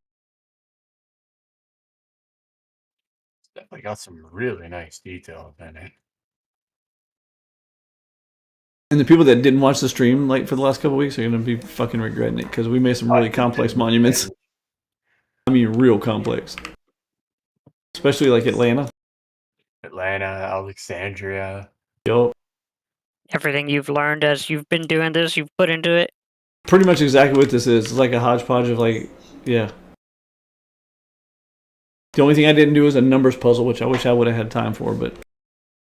It's definitely got some really nice detail in it. And the people that didn't watch the stream, like, for the last couple of weeks are going to be fucking regretting it, because we made some really complex monuments. I mean, real complex. Especially, like, Atlanta. Atlanta, Alexandria. Yo, Everything you've learned as you've been doing this, you've put into it. pretty much exactly what this is. It's like a hodgepodge of, like, yeah. The only thing I didn't do is a numbers puzzle, which I wish I would have had time for, but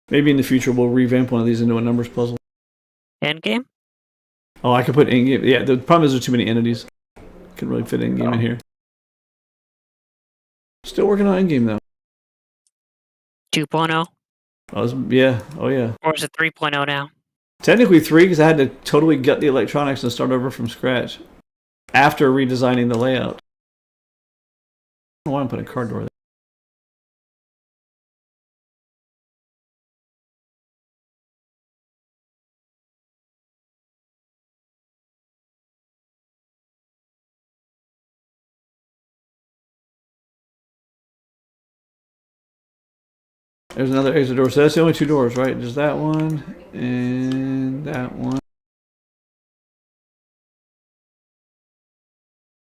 maybe in the future we'll revamp one of these into a numbers puzzle. Endgame? Oh, I could put in-game. Yeah, the problem is there's too many entities. Couldn't really fit in-game in here. Still working on in-game, though. 2.0? Yeah. Oh, yeah. Or is it 3.0 now? Technically 3, because I had to totally gut the electronics and start over from scratch after redesigning the layout. I don't know why I'm putting a card door there. There's another exit door. So that's the only 2 doors, right? Just that one and that one.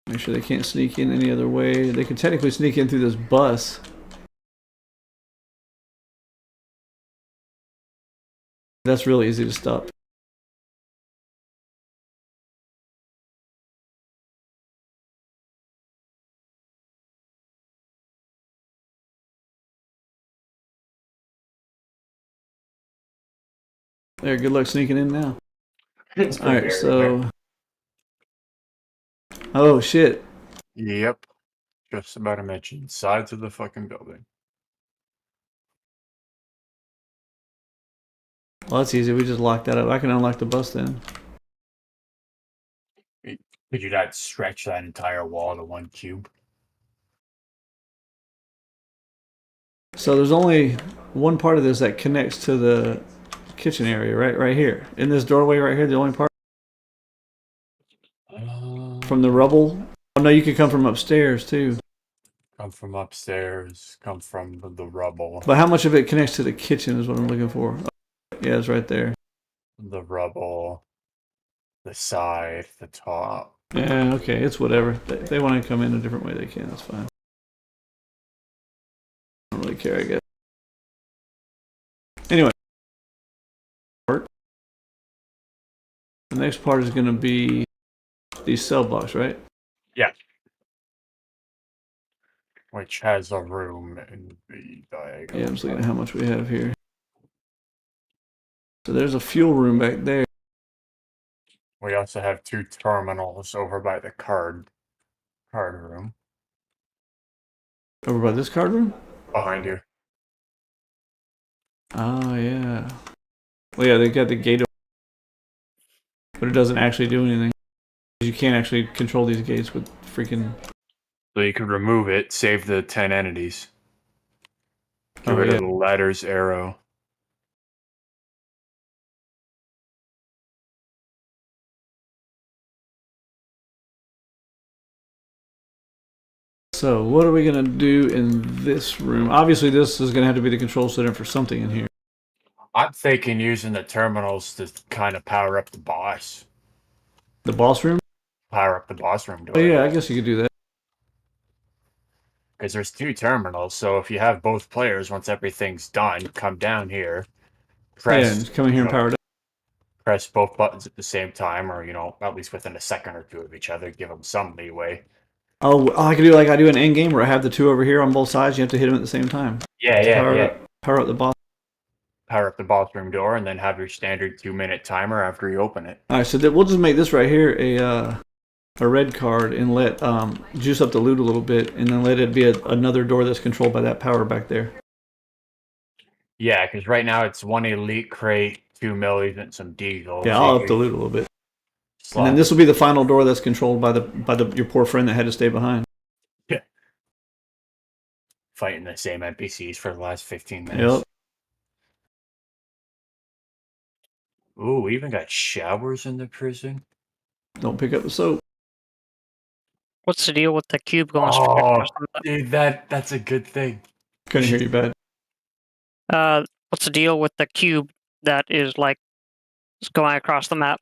Make sure they can't sneak in any other way. They can technically sneak in through this bus. That's really easy to stop. There, good luck sneaking in now. Alright, so... Oh, shit. Yep. Just about to mention sides of the fucking building. Well, that's easy. We just lock that up. I can unlock the bus then. Could you not stretch that entire wall to one cube? So there's only one part of this that connects to the kitchen area, right here. In this doorway right here, the only part from the rubble. Oh no, you could come from upstairs too. Come from upstairs. Come from the rubble. But how much of it connects to the kitchen is what I'm looking for. Yeah, it's right there. The rubble. The side. The top. Yeah, okay, it's whatever. If they want to come in a different way, they can. That's fine. I don't really care, I guess. Anyway. The next part is going to be these cell blocks, right? Yeah. Which has a room in the diagonal. Yeah, I'm just looking at how much we have here. So there's a fuel room back there. We also have 2 terminals over by the card room. Over by this card room? Behind you. Oh, yeah. Well, yeah, they got the gate open, but it doesn't actually do anything. You can't actually control these gates with freaking... So you could remove it, save the 10 entities. Get Oh, rid yeah. of the ladder's arrow. So, what are we going to do in this room? Obviously, this is going to have to be the control center for something in here. I'm thinking using the terminals to kind of power up the boss. The boss room? Power up the boss room door. Oh, yeah, I guess you could do that. Because there's 2 terminals, so if you have both players, once everything's done, come down here, Yeah, and just come in here and power it up. press both buttons at the same time, or, at least within a second or 2 of each other, give them some leeway. Oh, I could do like I do in Endgame where I have the 2 over here on both sides. You have to hit them at the same time. Yeah. Power up the boss. Power up the boss room door, and then have your standard 2-minute timer after you open it. All right, so we'll just make this right here a red card and let juice up the loot a little bit, and then let it be another door that's controlled by that power back there. Yeah, because right now it's 1 elite crate, 2 millies, and some diesels. Yeah, I'll up the loot a little bit. Slot. And then this will be the final door that's controlled by your poor friend that had to stay behind. Yeah. Fighting the same NPCs for the last 15 minutes. Yep. Ooh, we even got showers in the prison. Don't pick up the soap. What's the deal with the cube going straight Oh, across the map? dude, that's a good thing. Couldn't hear you bad. What's the deal with the cube that is like going across the map?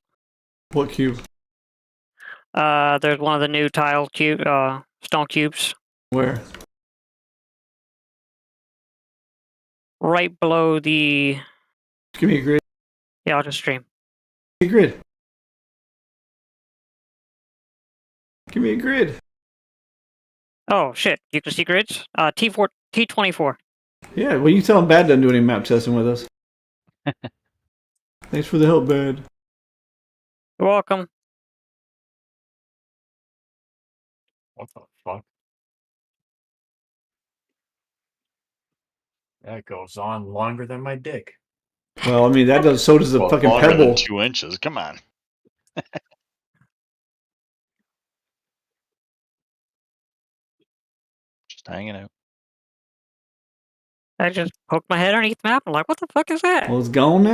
What cube? There's one of the new tile stone cubes Where? right below the. Give me a grid. Yeah, I'll just stream. Give me a grid. Give me a grid. Oh shit! You can see grids. T24. Yeah, well, you tell him Bad doesn't do any map testing with us. Thanks for the help, Bad. You're welcome. What the fuck? That goes on longer than my dick. Well, I mean, that does. So does the Well, fucking longer than pebble. 2 inches. Come on. Just hanging out. I just poked my head underneath the map. I'm like, what the fuck is that? Well, it's gone now.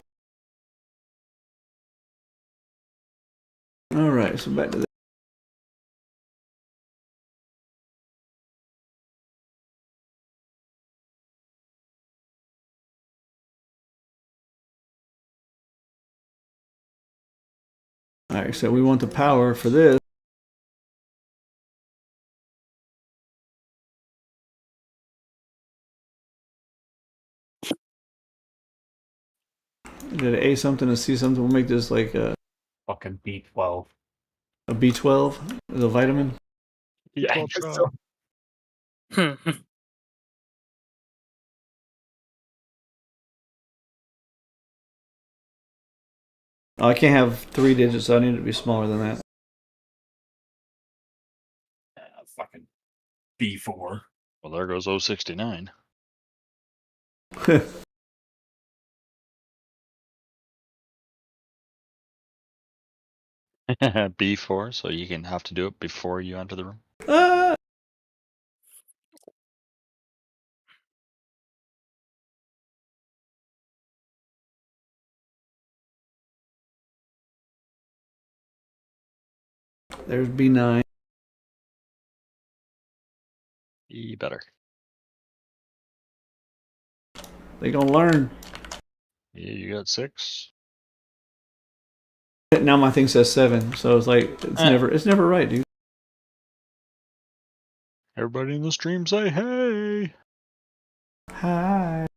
All right, so back to that. All right, so we want the power for this. Did A something, a C something? We'll make this like a Fucking B12. B12, the vitamin. Yeah. Hmm. Oh, I can't have 3 digits, so I need it to be smaller than that. Fucking B4. Well, there goes 069. B4, so you can have to do it before you enter the room. There's B9. be better. They gonna learn. Yeah, you got 6. Now my thing says 7, so it's like it's never right, dude. Everybody in the stream say hey. Hi.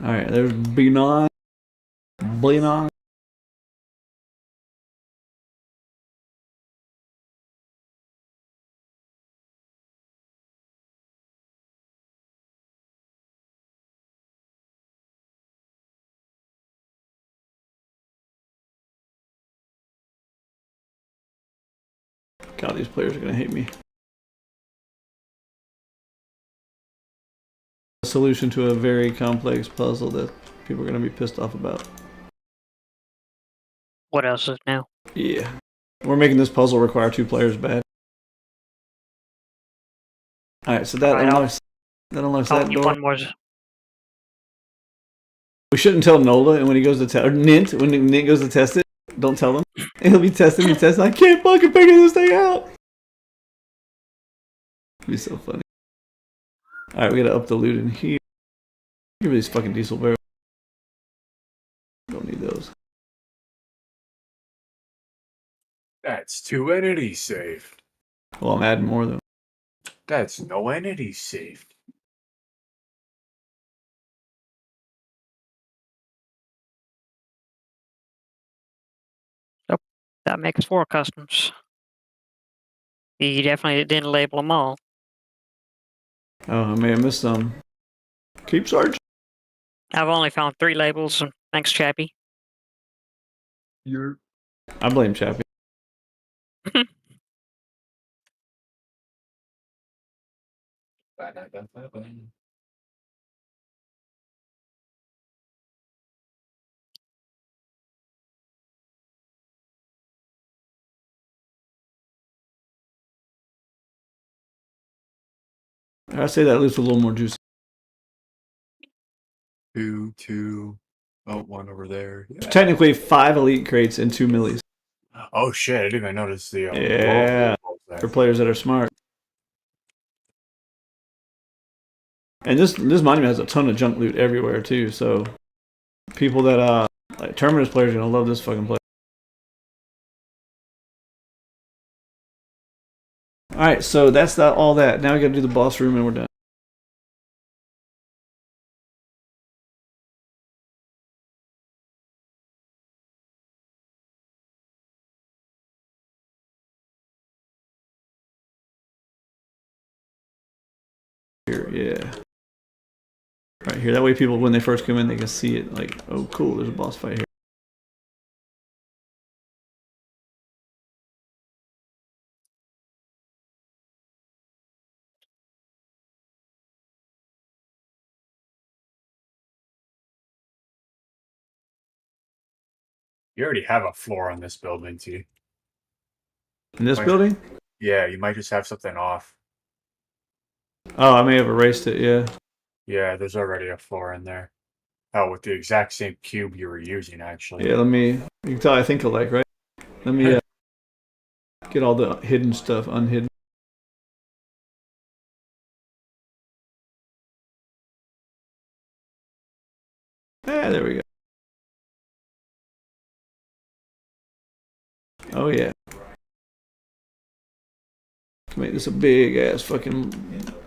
All right, there's B9. B9. God, these players are gonna hate me. A solution to a very complex puzzle that people are gonna be pissed off about. What else is new? Yeah, we're making this puzzle require 2 players bad. All right, so that Alright, unlocks that door. One more. We shouldn't tell Nola, and when he goes to test, or Nint, when Nint goes to test it, don't tell him. He'll be testing. I can't fucking figure this thing out. It'd be so funny. All right, we gotta up the loot in here. Give me these fucking diesel barrels. Don't need those. That's 2 entities saved. Well, I'm adding more though. That's no entities saved. That makes 4 customs. You definitely didn't label them all. Oh, I may have missed some. Keep searching. I've only found 3 labels. Thanks, Chappie. I blame Chappie. I say that loot's a little more juicy. 2. Oh, 1 over there. Yeah. Technically, 5 elite crates and 2 millies Oh shit! I didn't even notice the. Yeah. there. for players that are smart. And this monument has a ton of junk loot everywhere too. So people that like Terminus players are gonna love this fucking place. All right, so that's all that. Now we gotta do the boss room and we're done. Here, yeah. Right here. That way people, when they first come in, they can see it like, oh cool, there's a boss fight here. You already have a floor on this building, T. In this Wait. building? Yeah, you might just have something off. Oh, I may have erased it, yeah. Yeah, there's already a floor in there. Oh, with the exact same cube you were using, actually. Yeah, you can tell I think alike, right? Let me get all the hidden stuff unhidden. Ah, there we go. Oh yeah. Can make this a big ass fucking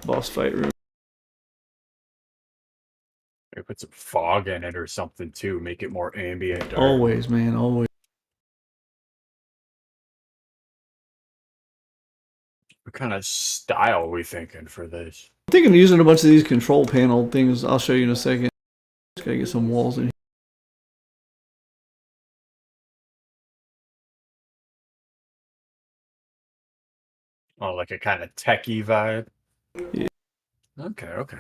boss fight room. Maybe put some fog in it or something too, make it more ambient. Always, man, always. What kind of style are we thinking for this? I'm thinking of using a bunch of these control panel things. I'll show you in a second. Just gotta get some walls in here. Oh, like a kind of techie vibe? Yeah. Okay.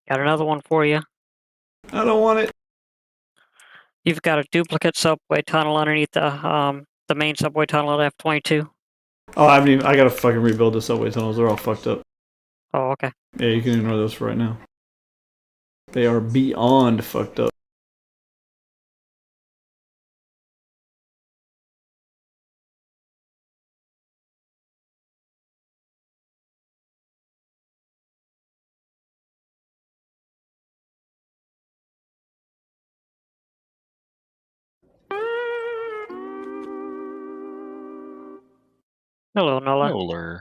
Got another one for you. I don't want it. You've got a duplicate subway tunnel underneath the main subway tunnel at F22. Oh, I haven't even. I gotta fucking rebuild the subway tunnels. They're all fucked up. Oh, okay. Yeah, you can ignore those for right now. They are beyond fucked up. Hello, Nola. Nolar.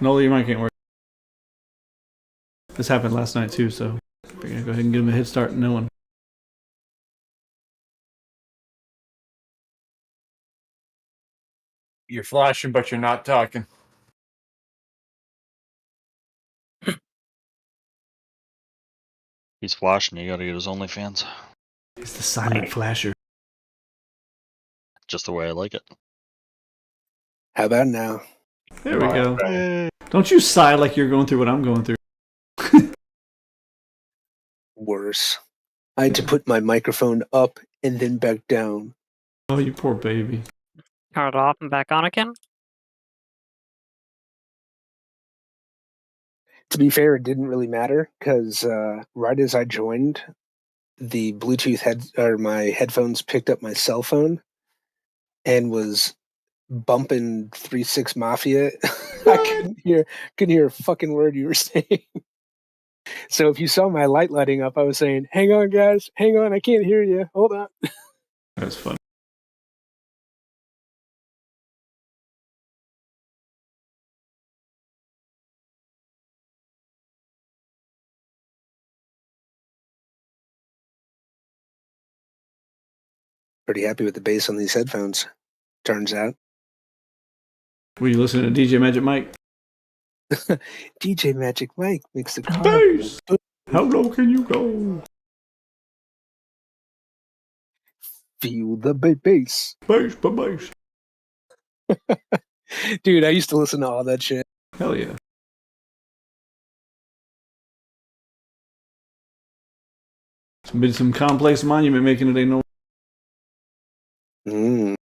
Nola, your mic can't work. This happened last night too, so we're gonna go ahead and give him a head start. No one. You're flashing, but you're not talking. He's flashing. You gotta get his OnlyFans. It's the silent flasher. Just the way I like it. How about now? There we go. Hey. Don't you sigh like you're going through what I'm going through. Worse. I had to put my microphone up and then back down. Oh, you poor baby. Turn it off and back on again. To be fair, it didn't really matter because right as I joined, the Bluetooth my headphones picked up my cell phone and was bumping 3-6 Mafia. I couldn't hear a fucking word you were saying. So if you saw my light lighting up, I was saying, "Hang on, guys, hang on, I can't hear you. Hold on." That's fun. Pretty happy with the bass on these headphones. Turns out, Were you listening to DJ Magic Mike? DJ Magic Mike makes the car. Bass! How low can you go? Feel the bass. Bass, bass. Dude, I used to listen to all that shit. Hell yeah. Some complex monument making it ain't no. Mm.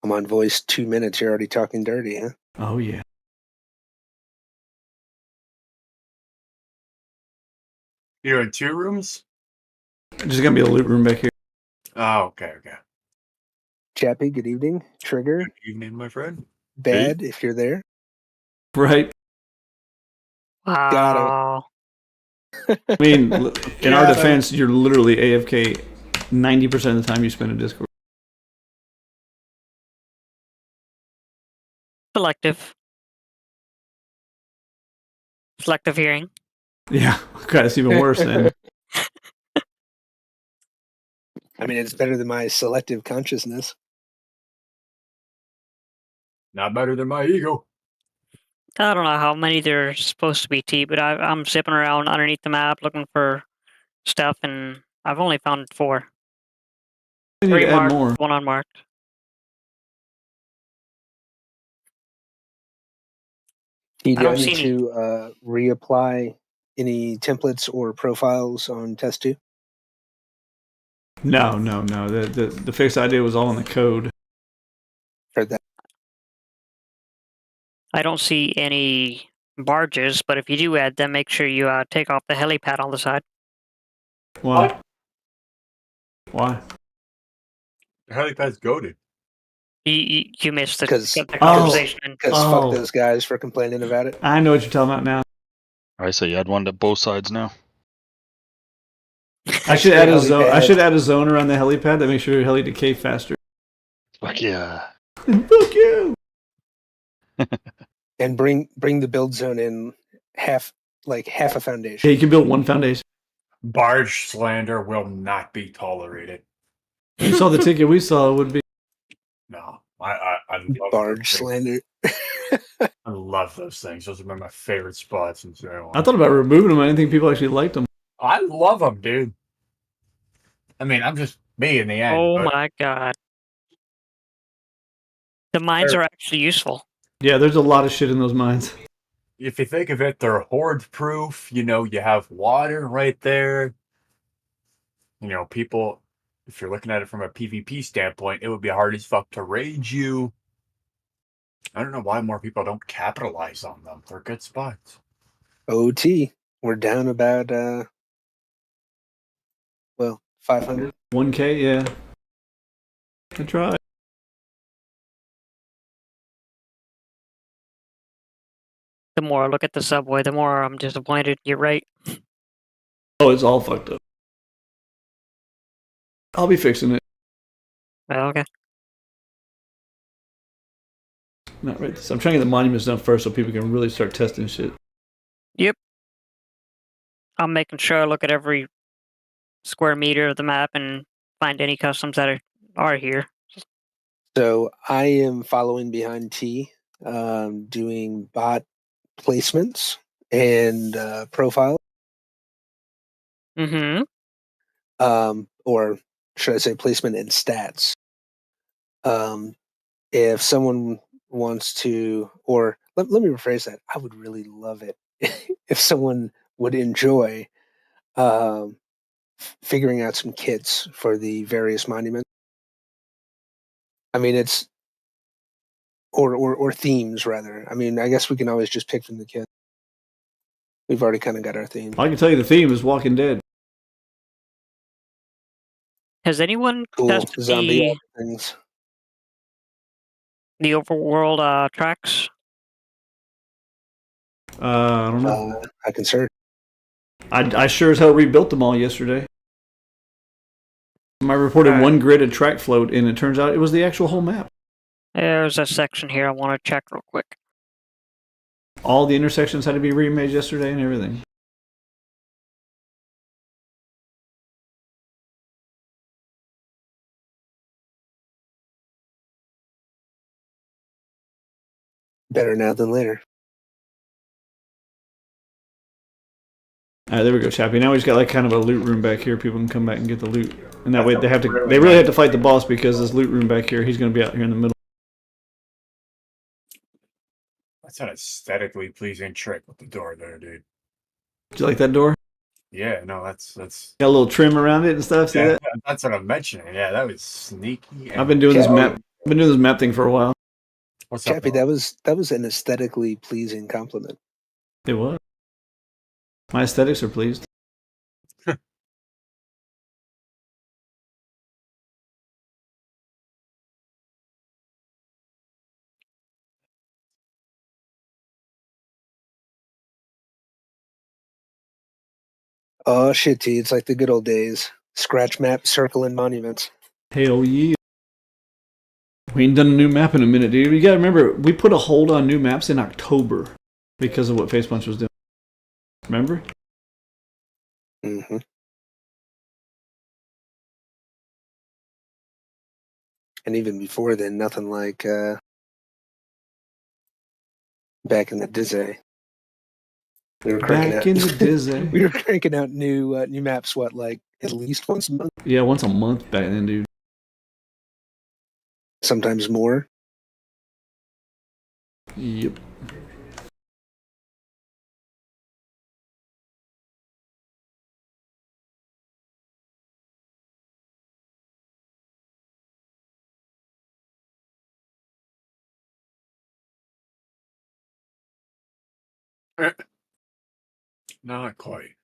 I'm on voice 2 minutes. You're already talking dirty, huh? Oh yeah. You're in 2 rooms? Just gonna be a loot room back here. Oh, okay. Chappie, good evening. Trigger, Good evening, my friend. Bad, if you're there. Right? Wow. I mean, in our defense, you're literally AFK 90% of the time you spend in Discord. Selective hearing. Yeah, God, it's even worse then. I mean, it's better than my selective consciousness. Not better than my ego. I don't know how many there's supposed to be, T, but I'm zipping around underneath the map looking for stuff, and I've only found 4. I need 3 to add marked, more. 1 unmarked. Do I don't I see need any. to reapply any templates or profiles on test 2? No. The fixed idea was all in the code. Heard that. I don't see any barges, but if you do add them, make sure you take off the helipad on the side. Why? Why? The helipad's goated. You missed the 'Cause- conversation. Because fuck those guys for complaining about it. I know what you're talking about now. I say you had one to both sides now. I should add a Helipad. zone. I should add a zone around the helipad that makes sure your heli decay faster. Fuck yeah. Fuck you. And bring the build zone in half a Yeah, foundation. you can build one foundation. Barge slander will not be tolerated. You saw the ticket we saw would be. No. I love Barge those slander. things. I love those things. Those are my favorite spots in Zero. I thought about removing them. I didn't think people actually liked them. I love them, dude. I mean, I'm just me in the end. Oh But my god. The mines Sure. are actually useful. Yeah, there's a lot of shit in those mines. if you think of it, they're horde proof. You know, you have water right there. You know, people, if you're looking at it from a PvP standpoint, it would be hard as fuck to raid you. I don't know why more people don't capitalize on them. They're good spots. OT. We're down about 500. 1K, yeah. I tried. The more I look at the subway, the more I'm disappointed. You're right. Oh, it's all fucked up. I'll be fixing it. Well, okay. Not right this. I'm trying to get the monuments done first so people can really start testing shit. I'm making sure I look at every square meter of the map and find any customs that are here. So I am following behind T, doing bot placements and profile, Mm-hmm. or should I say placement and stats. If someone wants to, or let me rephrase that, I would really love it if someone would enjoy figuring out some kits for the various monuments. I mean, it's or themes rather. I mean, I guess we can always just pick from the kit. We've already kind of got our theme. I can tell you the theme is Walking Dead. Has anyone Cool tested zombie things. the overworld tracks? I don't know. I can search. I sure as hell rebuilt them all yesterday. I reported Alright. one gridded track float, and it turns out it was the actual whole map. There's a section here I want to check real quick. All the intersections had to be remade yesterday and everything. Better now than later. All right, there we go, Chappie. Now we just got like kind of a loot room back here. People can come back and get the loot, and that way they really have to fight the boss because this loot room back here, he's going to be out here in the middle. That's an aesthetically pleasing trick with the door there, dude. Do you like that door? Yeah, no, that's Got a little trim around it and stuff. See yeah, that? that's what I'm mentioning. Yeah, that was sneaky. I've been doing this Yeah. map. I've been doing this map thing for a while. What's up? Chappie, that was an aesthetically pleasing compliment. It was. My aesthetics are pleased. Oh shit, T, it's like the good old days. Scratch map, circle, and monuments. Hell yeah. We ain't done a new map in a minute, dude. You gotta remember, we put a hold on new maps in October because of what Facepunch was doing. Remember? Mm-hmm. And even before then, nothing like back in the Dizzy. We were cranking Back out. in the Disney. We were cranking out new maps. What, like at least once a month, Yeah, once a month back then, dude. sometimes more. Yep. Not quite.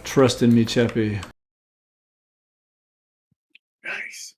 Trust in me, Chappie. Nice.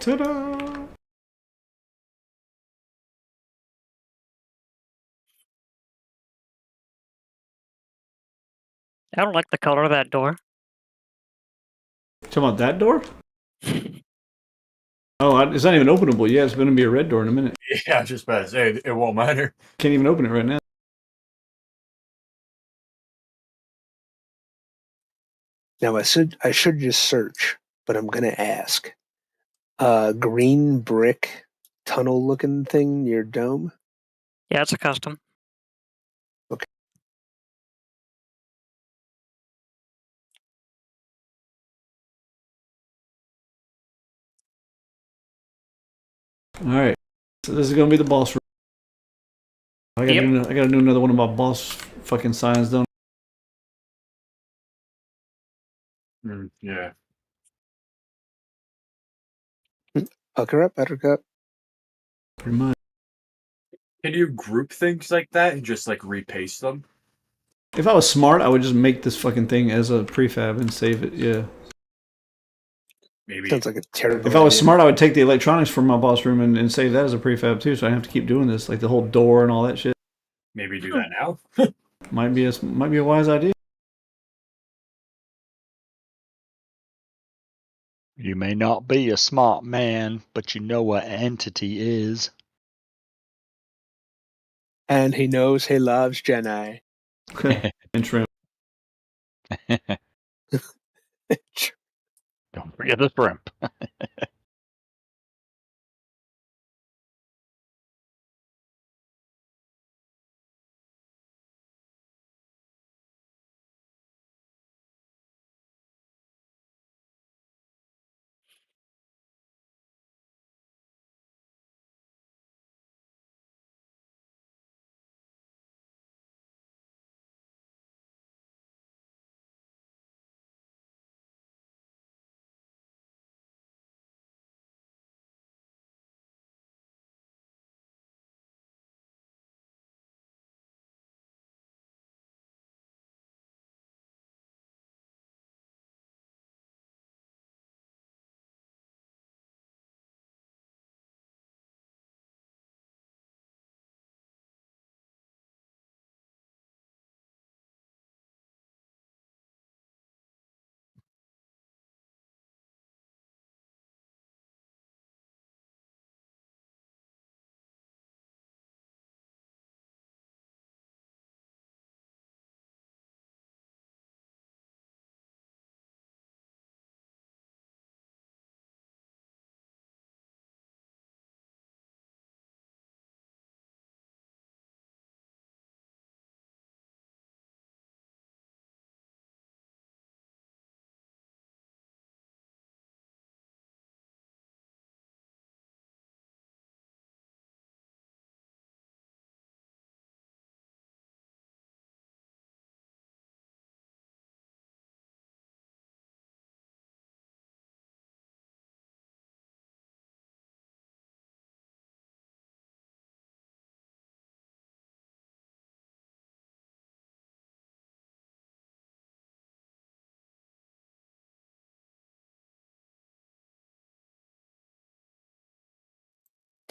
Ta-da! I don't like the color of that door. Talking about that door? Oh, it's not even openable yet. It's going to be a red door in a minute. Yeah, I was just about to say it won't matter. Can't even open it right now. Now I should just search, but I'm gonna ask. Green brick tunnel looking thing near Dome. Yeah, it's a custom. All right. So this is going to be the boss room. I gotta do another one of my boss fucking signs, don't Yeah. Pucker up, Buttercup. I? Pretty much. Can you group things like that and just like repaste them? If I was smart, I would just make this fucking thing as a prefab and save it. Yeah. Maybe. Sounds like a terrible. If I was idea. smart, I would take the electronics from my boss room and save that as a prefab too, so I don't have to keep doing this, like the whole door and all that shit. Maybe do that now. Might be a wise idea. You may not be a smart man, but you know what entity is. And he knows he loves Jedi. And shrimp. Don't forget the shrimp.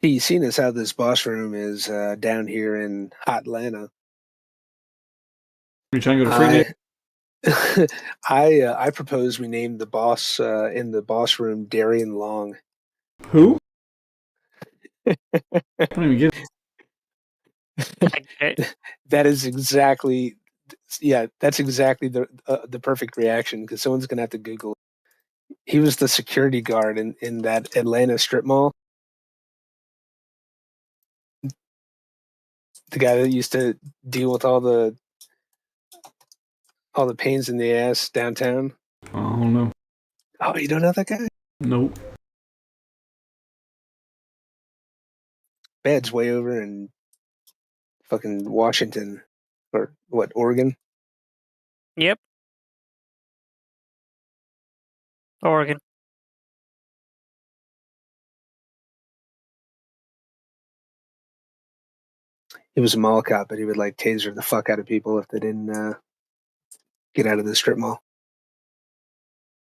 You've seen as how this boss room is down here in Atlanta. You trying to go to Freak? I propose we name the boss in the boss room Darian Long. Who? I don't even get it. That is exactly, yeah, that's exactly the perfect reaction because someone's gonna have to Google it. He was the security guard in that Atlanta strip mall. The guy that used to deal with all the pains in the ass downtown. I don't know. Oh, you don't know that guy? Nope. Bed's way over in fucking Washington or what, Oregon? Yep. Oregon. He was a mall cop, but he would like taser the fuck out of people if they didn't get out of the strip mall.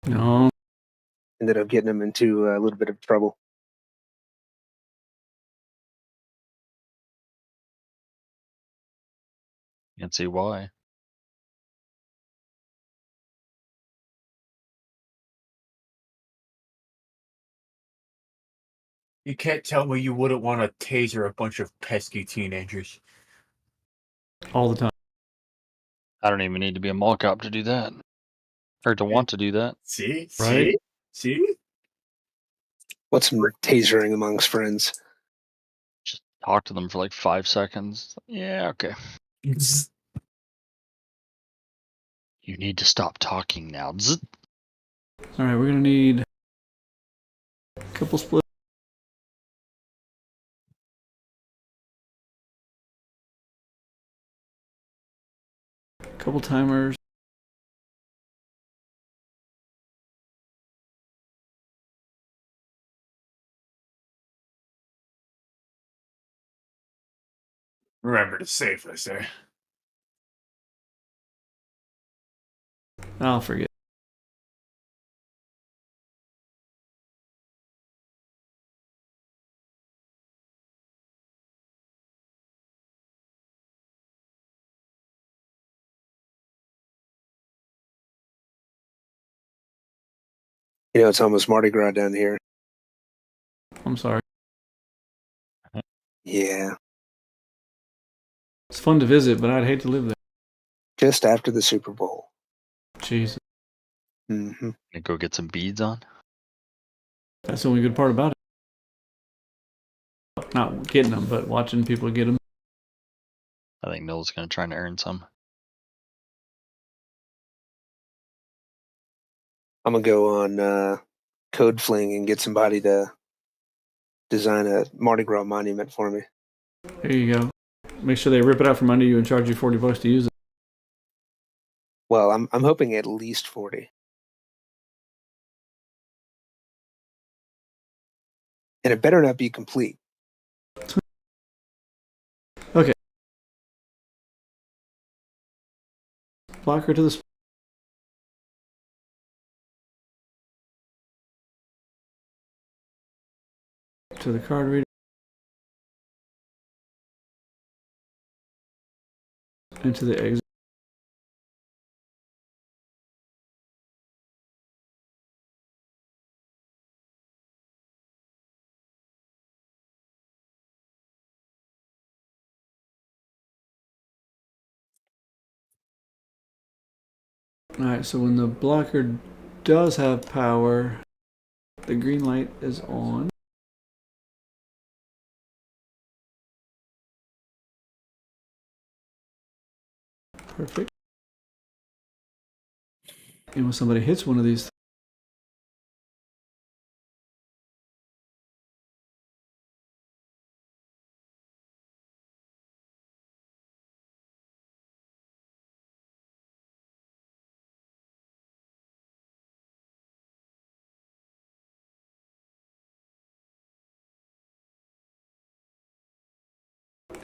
No. Ended up getting him into a little bit of trouble. Can't see why. You can't tell me you wouldn't want to taser a bunch of pesky teenagers. All the time. I don't even need to be a mall cop to do that. Or to want to do that. See? Right? See? What's some tasering amongst friends? Just talk to them for like 5 seconds. Yeah, okay. Zzz. You need to stop talking now. Zzz. All right, we're gonna need a couple split. Couple timers. Remember to save this, eh? I'll forget. You know, it's almost Mardi Gras down here. I'm sorry. Yeah, It's fun to visit, but I'd hate to live there. just after the Super Bowl. Jesus. hmm Gonna go get some beads on. That's the only good part about it. Not getting them, but watching people get them. I think Noel's gonna try and earn some. I'm gonna go on Code Fling and get somebody to design a Mardi Gras monument for me. There you go. Make sure they rip it out from under you and charge you $40 to use it. Well, I'm hoping at least 40. And it better not be complete. Okay. Blocker to the to the card reader. Into the exit. Alright, so when the blocker does have power, the green light is on. Perfect. And when somebody hits one of these,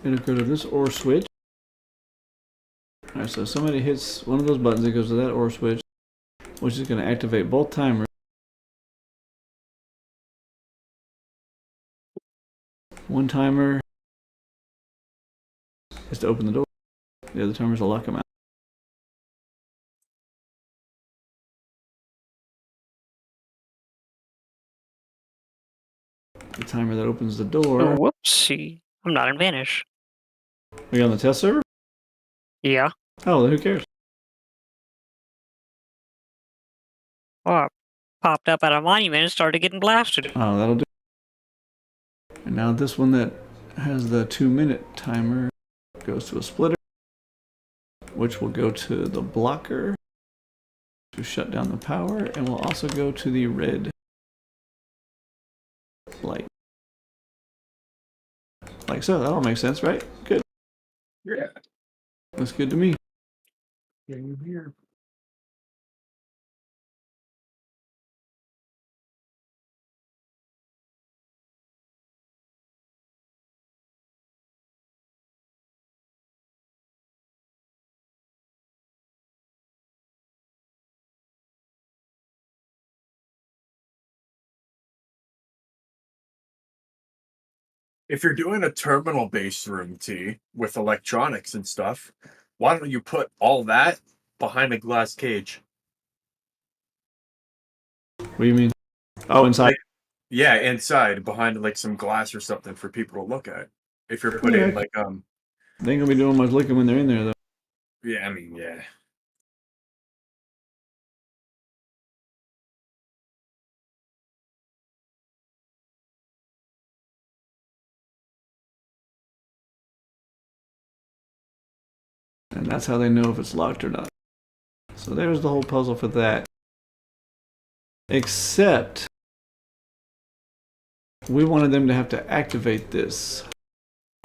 it'll go to this OR switch. Alright, so somebody hits one of those buttons, it goes to that OR switch, which is going to activate both timers. One timer is to open the door. The other timer is to lock them out. The timer that opens the door. Oh, whoopsie. I'm not in Vanish. Are you on the test server? Yeah. Oh, then who cares? Oh, I popped up at a monument and started getting blasted. Oh, that'll do. And now this one that has the 2-minute timer goes to a splitter, which will go to the blocker to shut down the power, and will also go to the red light. Like so, that all makes sense, right? Good. Yeah. Looks good to me. Same here. If you're doing a terminal-based room, T, with electronics and stuff, Why don't you put all that behind a glass cage? What do you mean? Oh, inside. Like, yeah, inside, behind like some glass or something for people to look at. If you're putting Yeah. like They ain't gonna be doing much looking when they're in there, though. yeah, I mean, yeah. And that's how they know if it's locked or not. So there's the whole puzzle for that. Except we wanted them to have to activate this.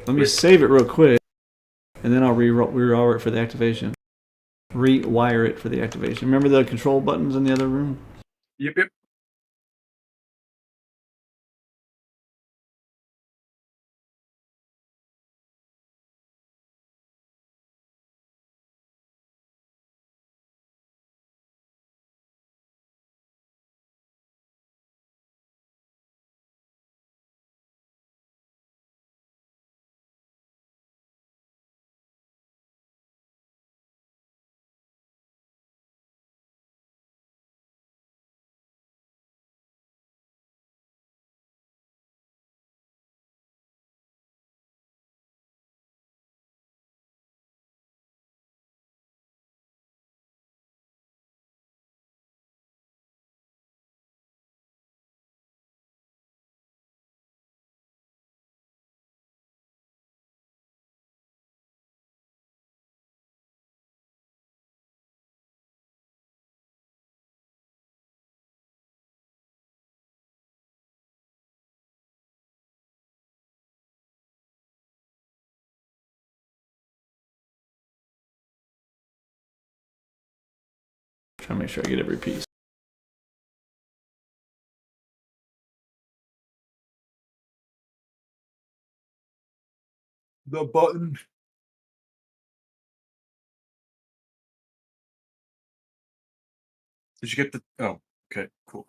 Let me save it real quick, and then I'll rewire it for the activation. Rewire it for the activation. Remember the control buttons in the other room? Yep. Try to make sure I get every piece. The button. Did you get the? Oh, okay, cool.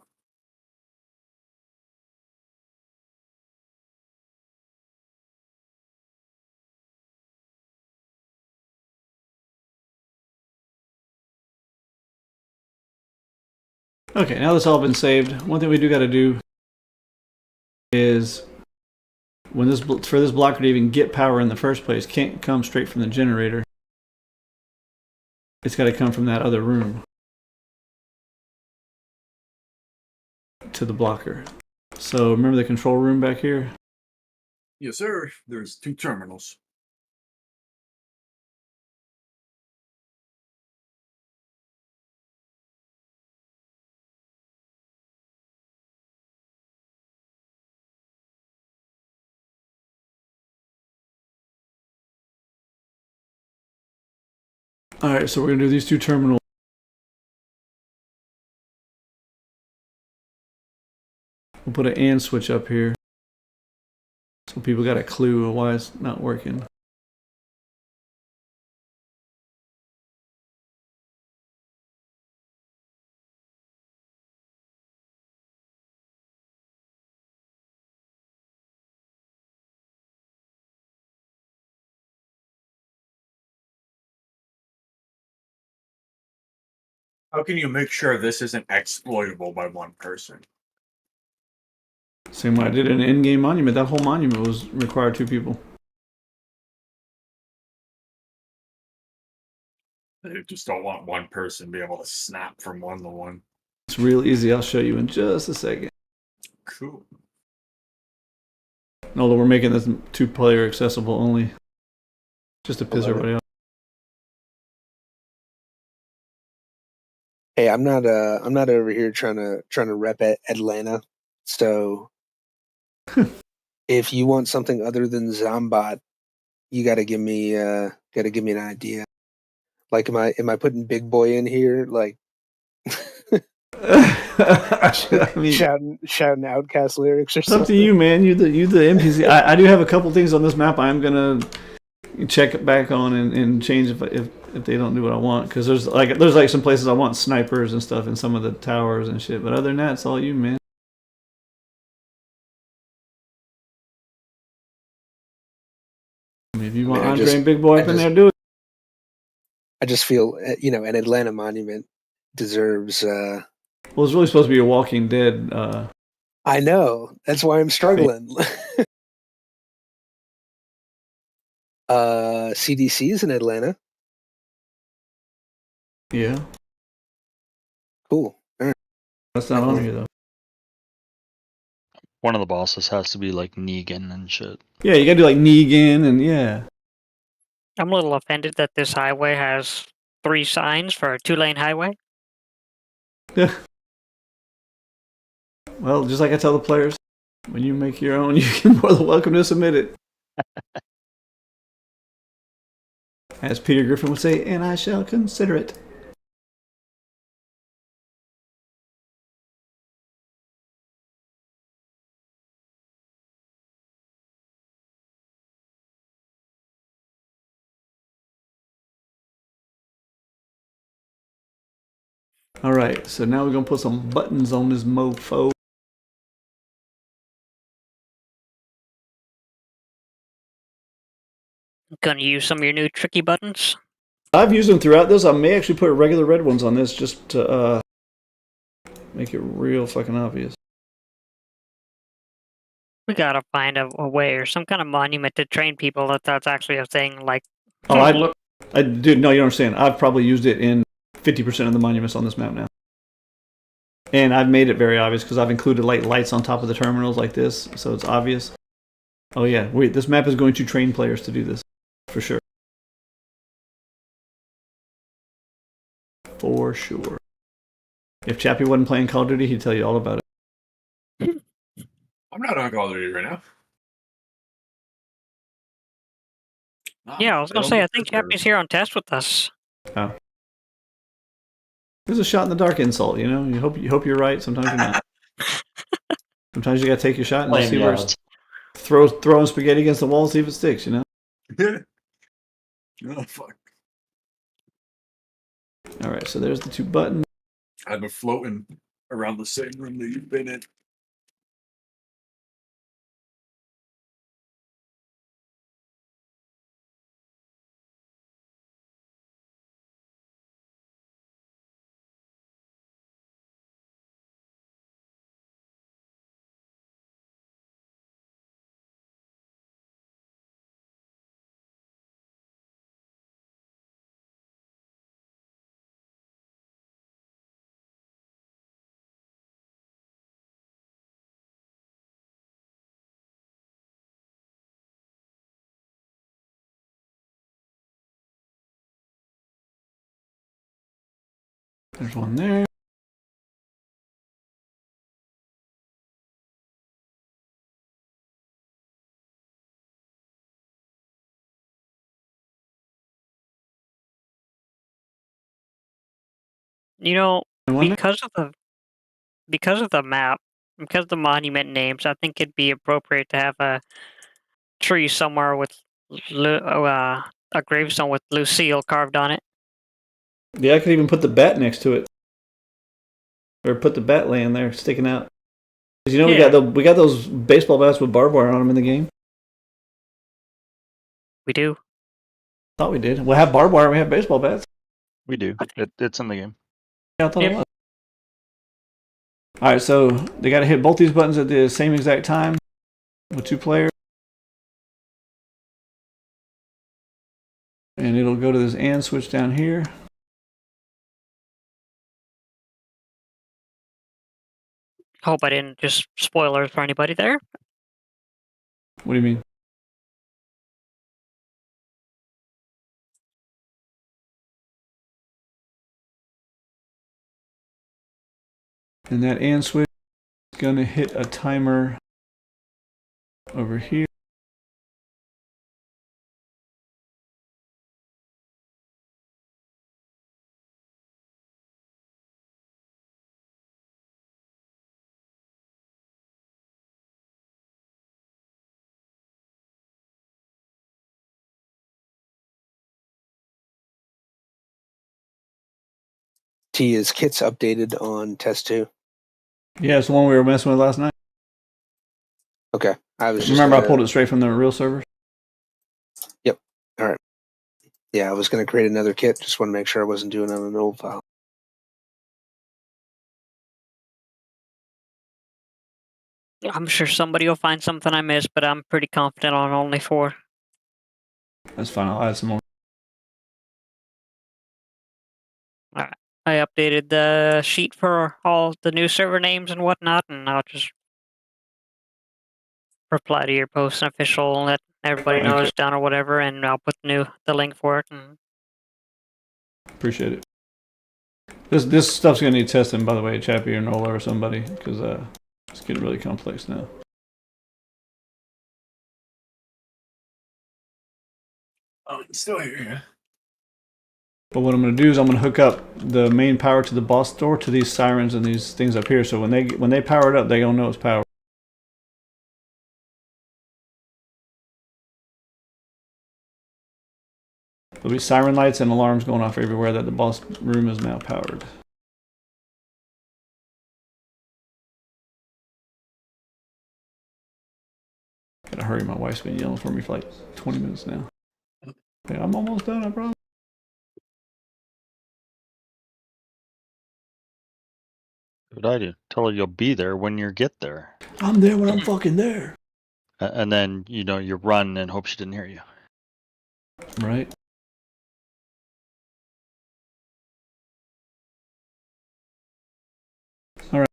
Okay, now that's all been saved. One thing we do got to do is when this for this blocker to even get power in the first place, can't come straight from the generator. It's got to come from that other room to the blocker. So remember the control room back here? Yes, sir. There's 2 terminals. All right, so we're gonna do these 2 terminals. We'll put an AND switch up here, so people got a clue of why it's not working. How can you make sure this isn't exploitable by one person? Same way I did in an in-game monument. That whole monument was required 2 people. They just don't want one person to be able to snap from one to one. It's real easy. I'll show you in just a second. Cool. Although we're making this 2-player accessible only, just to piss everybody off. Hey, I'm not over here trying to rep at Atlanta. So if you want something other than Zombot, you got to give me an idea. Like, am I putting Big Boy in here? Like, I mean, shouting Outcast lyrics or it's up something. to you, man. You the NPC. I do have a couple things on this map I'm gonna check it back on and change if they don't do what I want, because there's like some places I want snipers and stuff in some of the towers and shit. But other than that, it's all you, man. I mean, if you want Andre and Big Boy up in there, do it. I just feel, an Atlanta monument deserves. Well, it's really supposed to be a Walking Dead. I know. That's why I'm struggling. CDC is in Atlanta. Yeah, Cool. All right. that's not on here though. One of the bosses has to be like Negan and shit. Yeah, you gotta do like Negan and yeah. I'm a little offended that this highway has 3 signs for a 2-lane highway. Yeah. Well, just like I tell the players, when you make your own, you're more than welcome to submit it. As Peter Griffin would say, and I shall consider it. Alright, so now we're gonna put some buttons on this mofo. Gonna use some of your new tricky buttons. I've used them throughout this. I may actually put regular red ones on this just to make it real fucking obvious. We gotta find a way or some kind of monument to train people that that's actually a thing. Like, Oh, I dude, no, you don't understand. I've probably used it in 50% of the monuments on this map now. And I've made it very obvious because I've included like lights on top of the terminals like this, so it's obvious. Oh yeah, wait, this map is going to train players to do this, for sure. For sure. If Chappie wasn't playing Call of Duty, he'd tell you all about it. I'm not on Call of Duty right now. yeah, I was gonna say, I think Chappie's here on test with us. Oh. There's a shot in the dark insult, you know? You hope you're right, sometimes you're not. Sometimes you gotta take your shot and just see where it's throwing spaghetti against the wall and see if it sticks, you know? Oh, fuck. Alright, so there's the 2 buttons. I've been floating around the same room that you've been in. There's one there. You know, And one there. because of the map, because of the monument names, I think it'd be appropriate to have a tree somewhere with a gravestone with Lucille carved on it. Yeah, I could even put the bat next to it. Or put the bat laying there, sticking out. 'Cause you know Yeah. we got those baseball bats with barbed wire on them in the game. We do. Thought we did. We'll have barbed wire. We have baseball bats. We do. It's in the game. Yeah, I thought it Yeah. was. All right, so they got to hit both these buttons at the same exact time with 2 players, and it'll go to this and switch down here. Hope I didn't just spoilers for anybody there. What do you mean? And that and switch is going to hit a timer over here. T, is kits updated on test 2? Yeah, it's the one we were messing with last night. Okay. I was just Remember, I gonna- pulled it straight from the real server. Yep. All right. Yeah, I was going to create another kit. Just want to make sure I wasn't doing it on an old file. I'm sure somebody will find something I missed, but I'm pretty confident on only 4. That's fine. I'll add some more. Alright. I updated the sheet for all the new server names and whatnot, and I'll just reply to your post and official and let everybody know Okay. it's done or whatever, and I'll put the link for it. And Appreciate it. This stuff's gonna need testing, by the way, Chappie or Nola or somebody, because it's getting really complex now. Oh, it's still here. But what I'm gonna do is I'm gonna hook up the main power to the boss door to these sirens and these things up here. So when they power it up, they don't know it's powered. There'll be siren lights and alarms going off everywhere that the boss room is now powered. Gotta hurry, my wife's been yelling for me for like 20 minutes now. Hey, I'm almost done, I promise. What I do? Tell her you'll be there when you get there. I'm there when I'm fucking there. And then, you run and hope she didn't hear you. Right? Alright.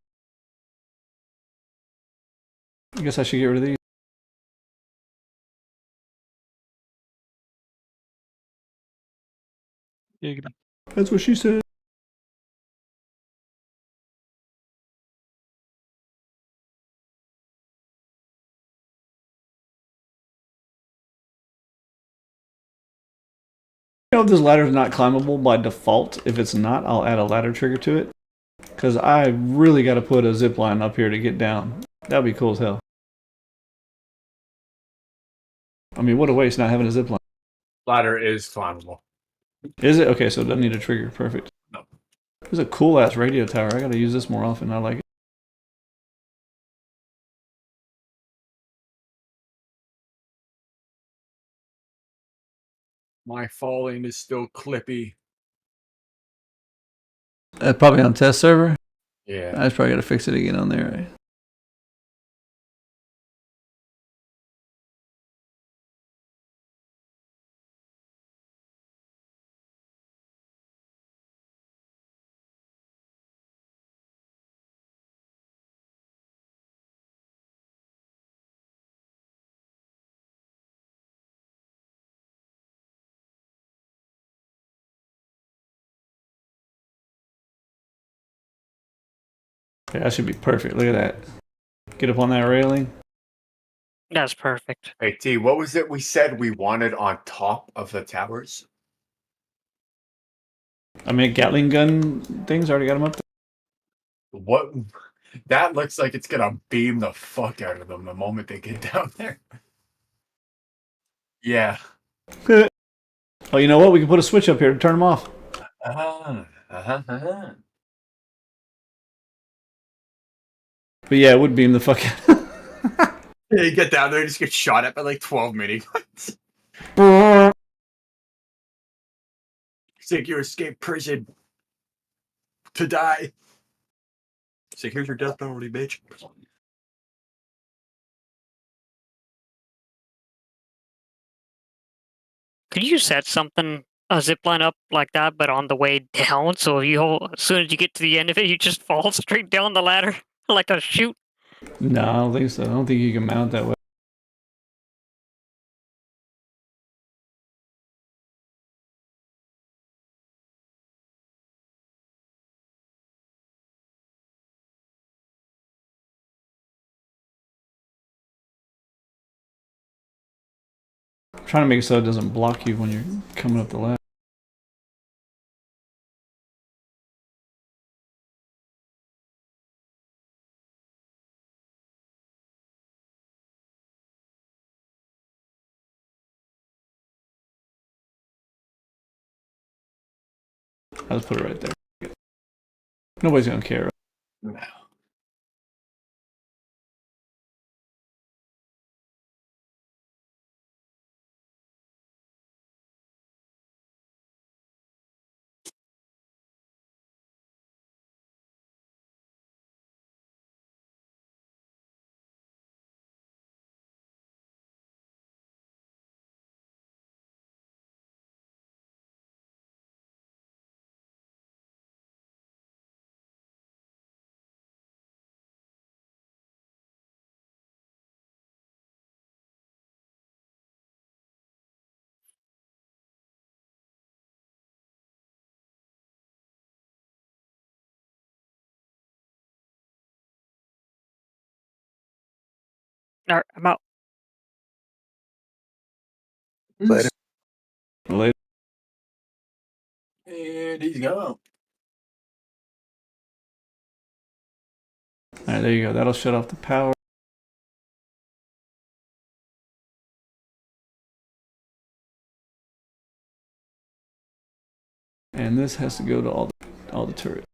I guess I should get rid of these. That's what she said. You know, if this ladder is not climbable by default, if it's not, I'll add a ladder trigger to it. Because I really got to put a zip line up here to get down. That would be cool as hell. I mean, what a waste not having a zip line. Ladder is climbable. Is it? Okay, so it doesn't need a trigger. Perfect. No. This is a cool ass radio tower. I got to use this more often. I like it. My falling is still clippy. Probably on test server. Yeah. I just probably got to fix it again on there. Right? Okay, that should be perfect. Look at that. Get up on that railing. that's perfect. Hey T, what was it we said we wanted on top of the towers? I mean, Gatling gun things already got them up there. What? That looks like it's gonna beam the fuck out of them the moment they get down there. Yeah. Oh, you know what? We can put a switch up here to turn them off. But yeah, it would beam the fuck out. Yeah, you get down there and just get shot at by like 12 miniguns. It's like you escape prison to die. It's like, here's your death penalty, bitch. Could you set a zip line up like that, but on the way down, so as soon as you get to the end of it, you just fall straight down the ladder like a chute? No, I don't think so. I don't think you can mount that way. I'm trying to make it so it doesn't block you when you're coming up the ladder. I'll just put it right there. Nobody's gonna care. No. All right, I'm out. Later. Later. And he's gone. All right, there you go. That'll shut off the power. And this has to go to all the turrets.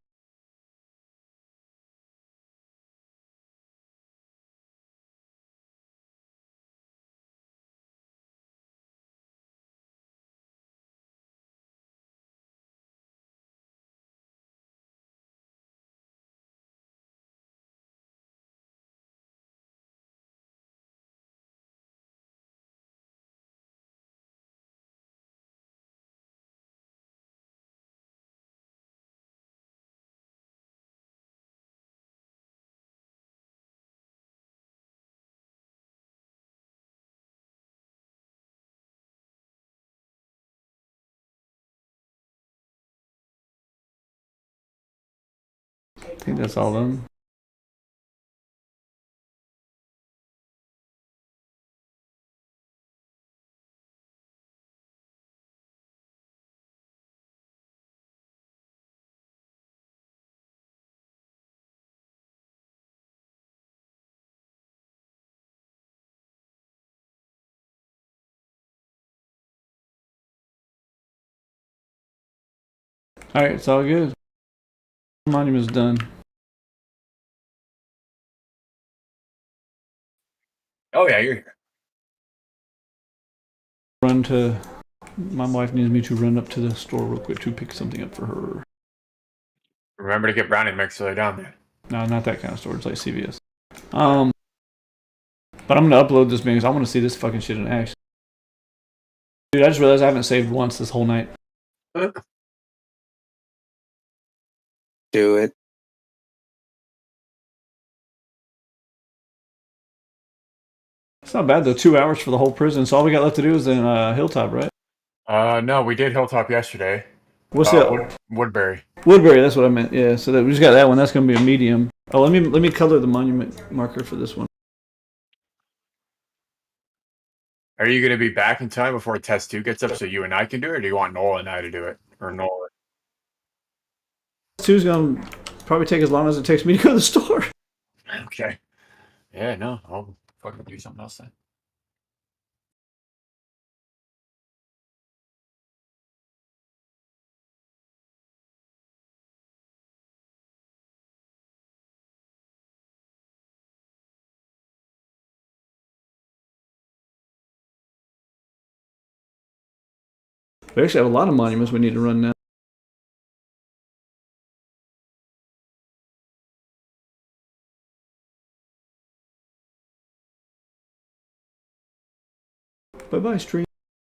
I think that's all done. All right, it's all good. Monument's done. Oh yeah, you're here. Run to. My wife needs me to run up to the store real quick to pick something up for her. Remember to get brownie mix so they're down there. No, not that kind of store. It's like CVS. But I'm gonna upload this because I want to see this fucking shit in action. Dude, I just realized I haven't saved once this whole night. Do it. It's not bad though. 2 hours for the whole prison. So all we got left to do is then Hilltop, right? No, we did Hilltop yesterday. What's that? Woodbury. Woodbury. That's what I meant. Yeah. So that we just got that one. That's gonna be a medium. Oh, let me color the monument marker for this one. Are you going to be back in time before test 2 gets up so you and I can do it, or do you want Nola and I to do it? Or Nola? Two's gonna probably take as long as it takes me to go to the store. Okay. Yeah, no, I'll fucking do something else then. We actually have a lot of monuments we need to run now. Bye bye, stream.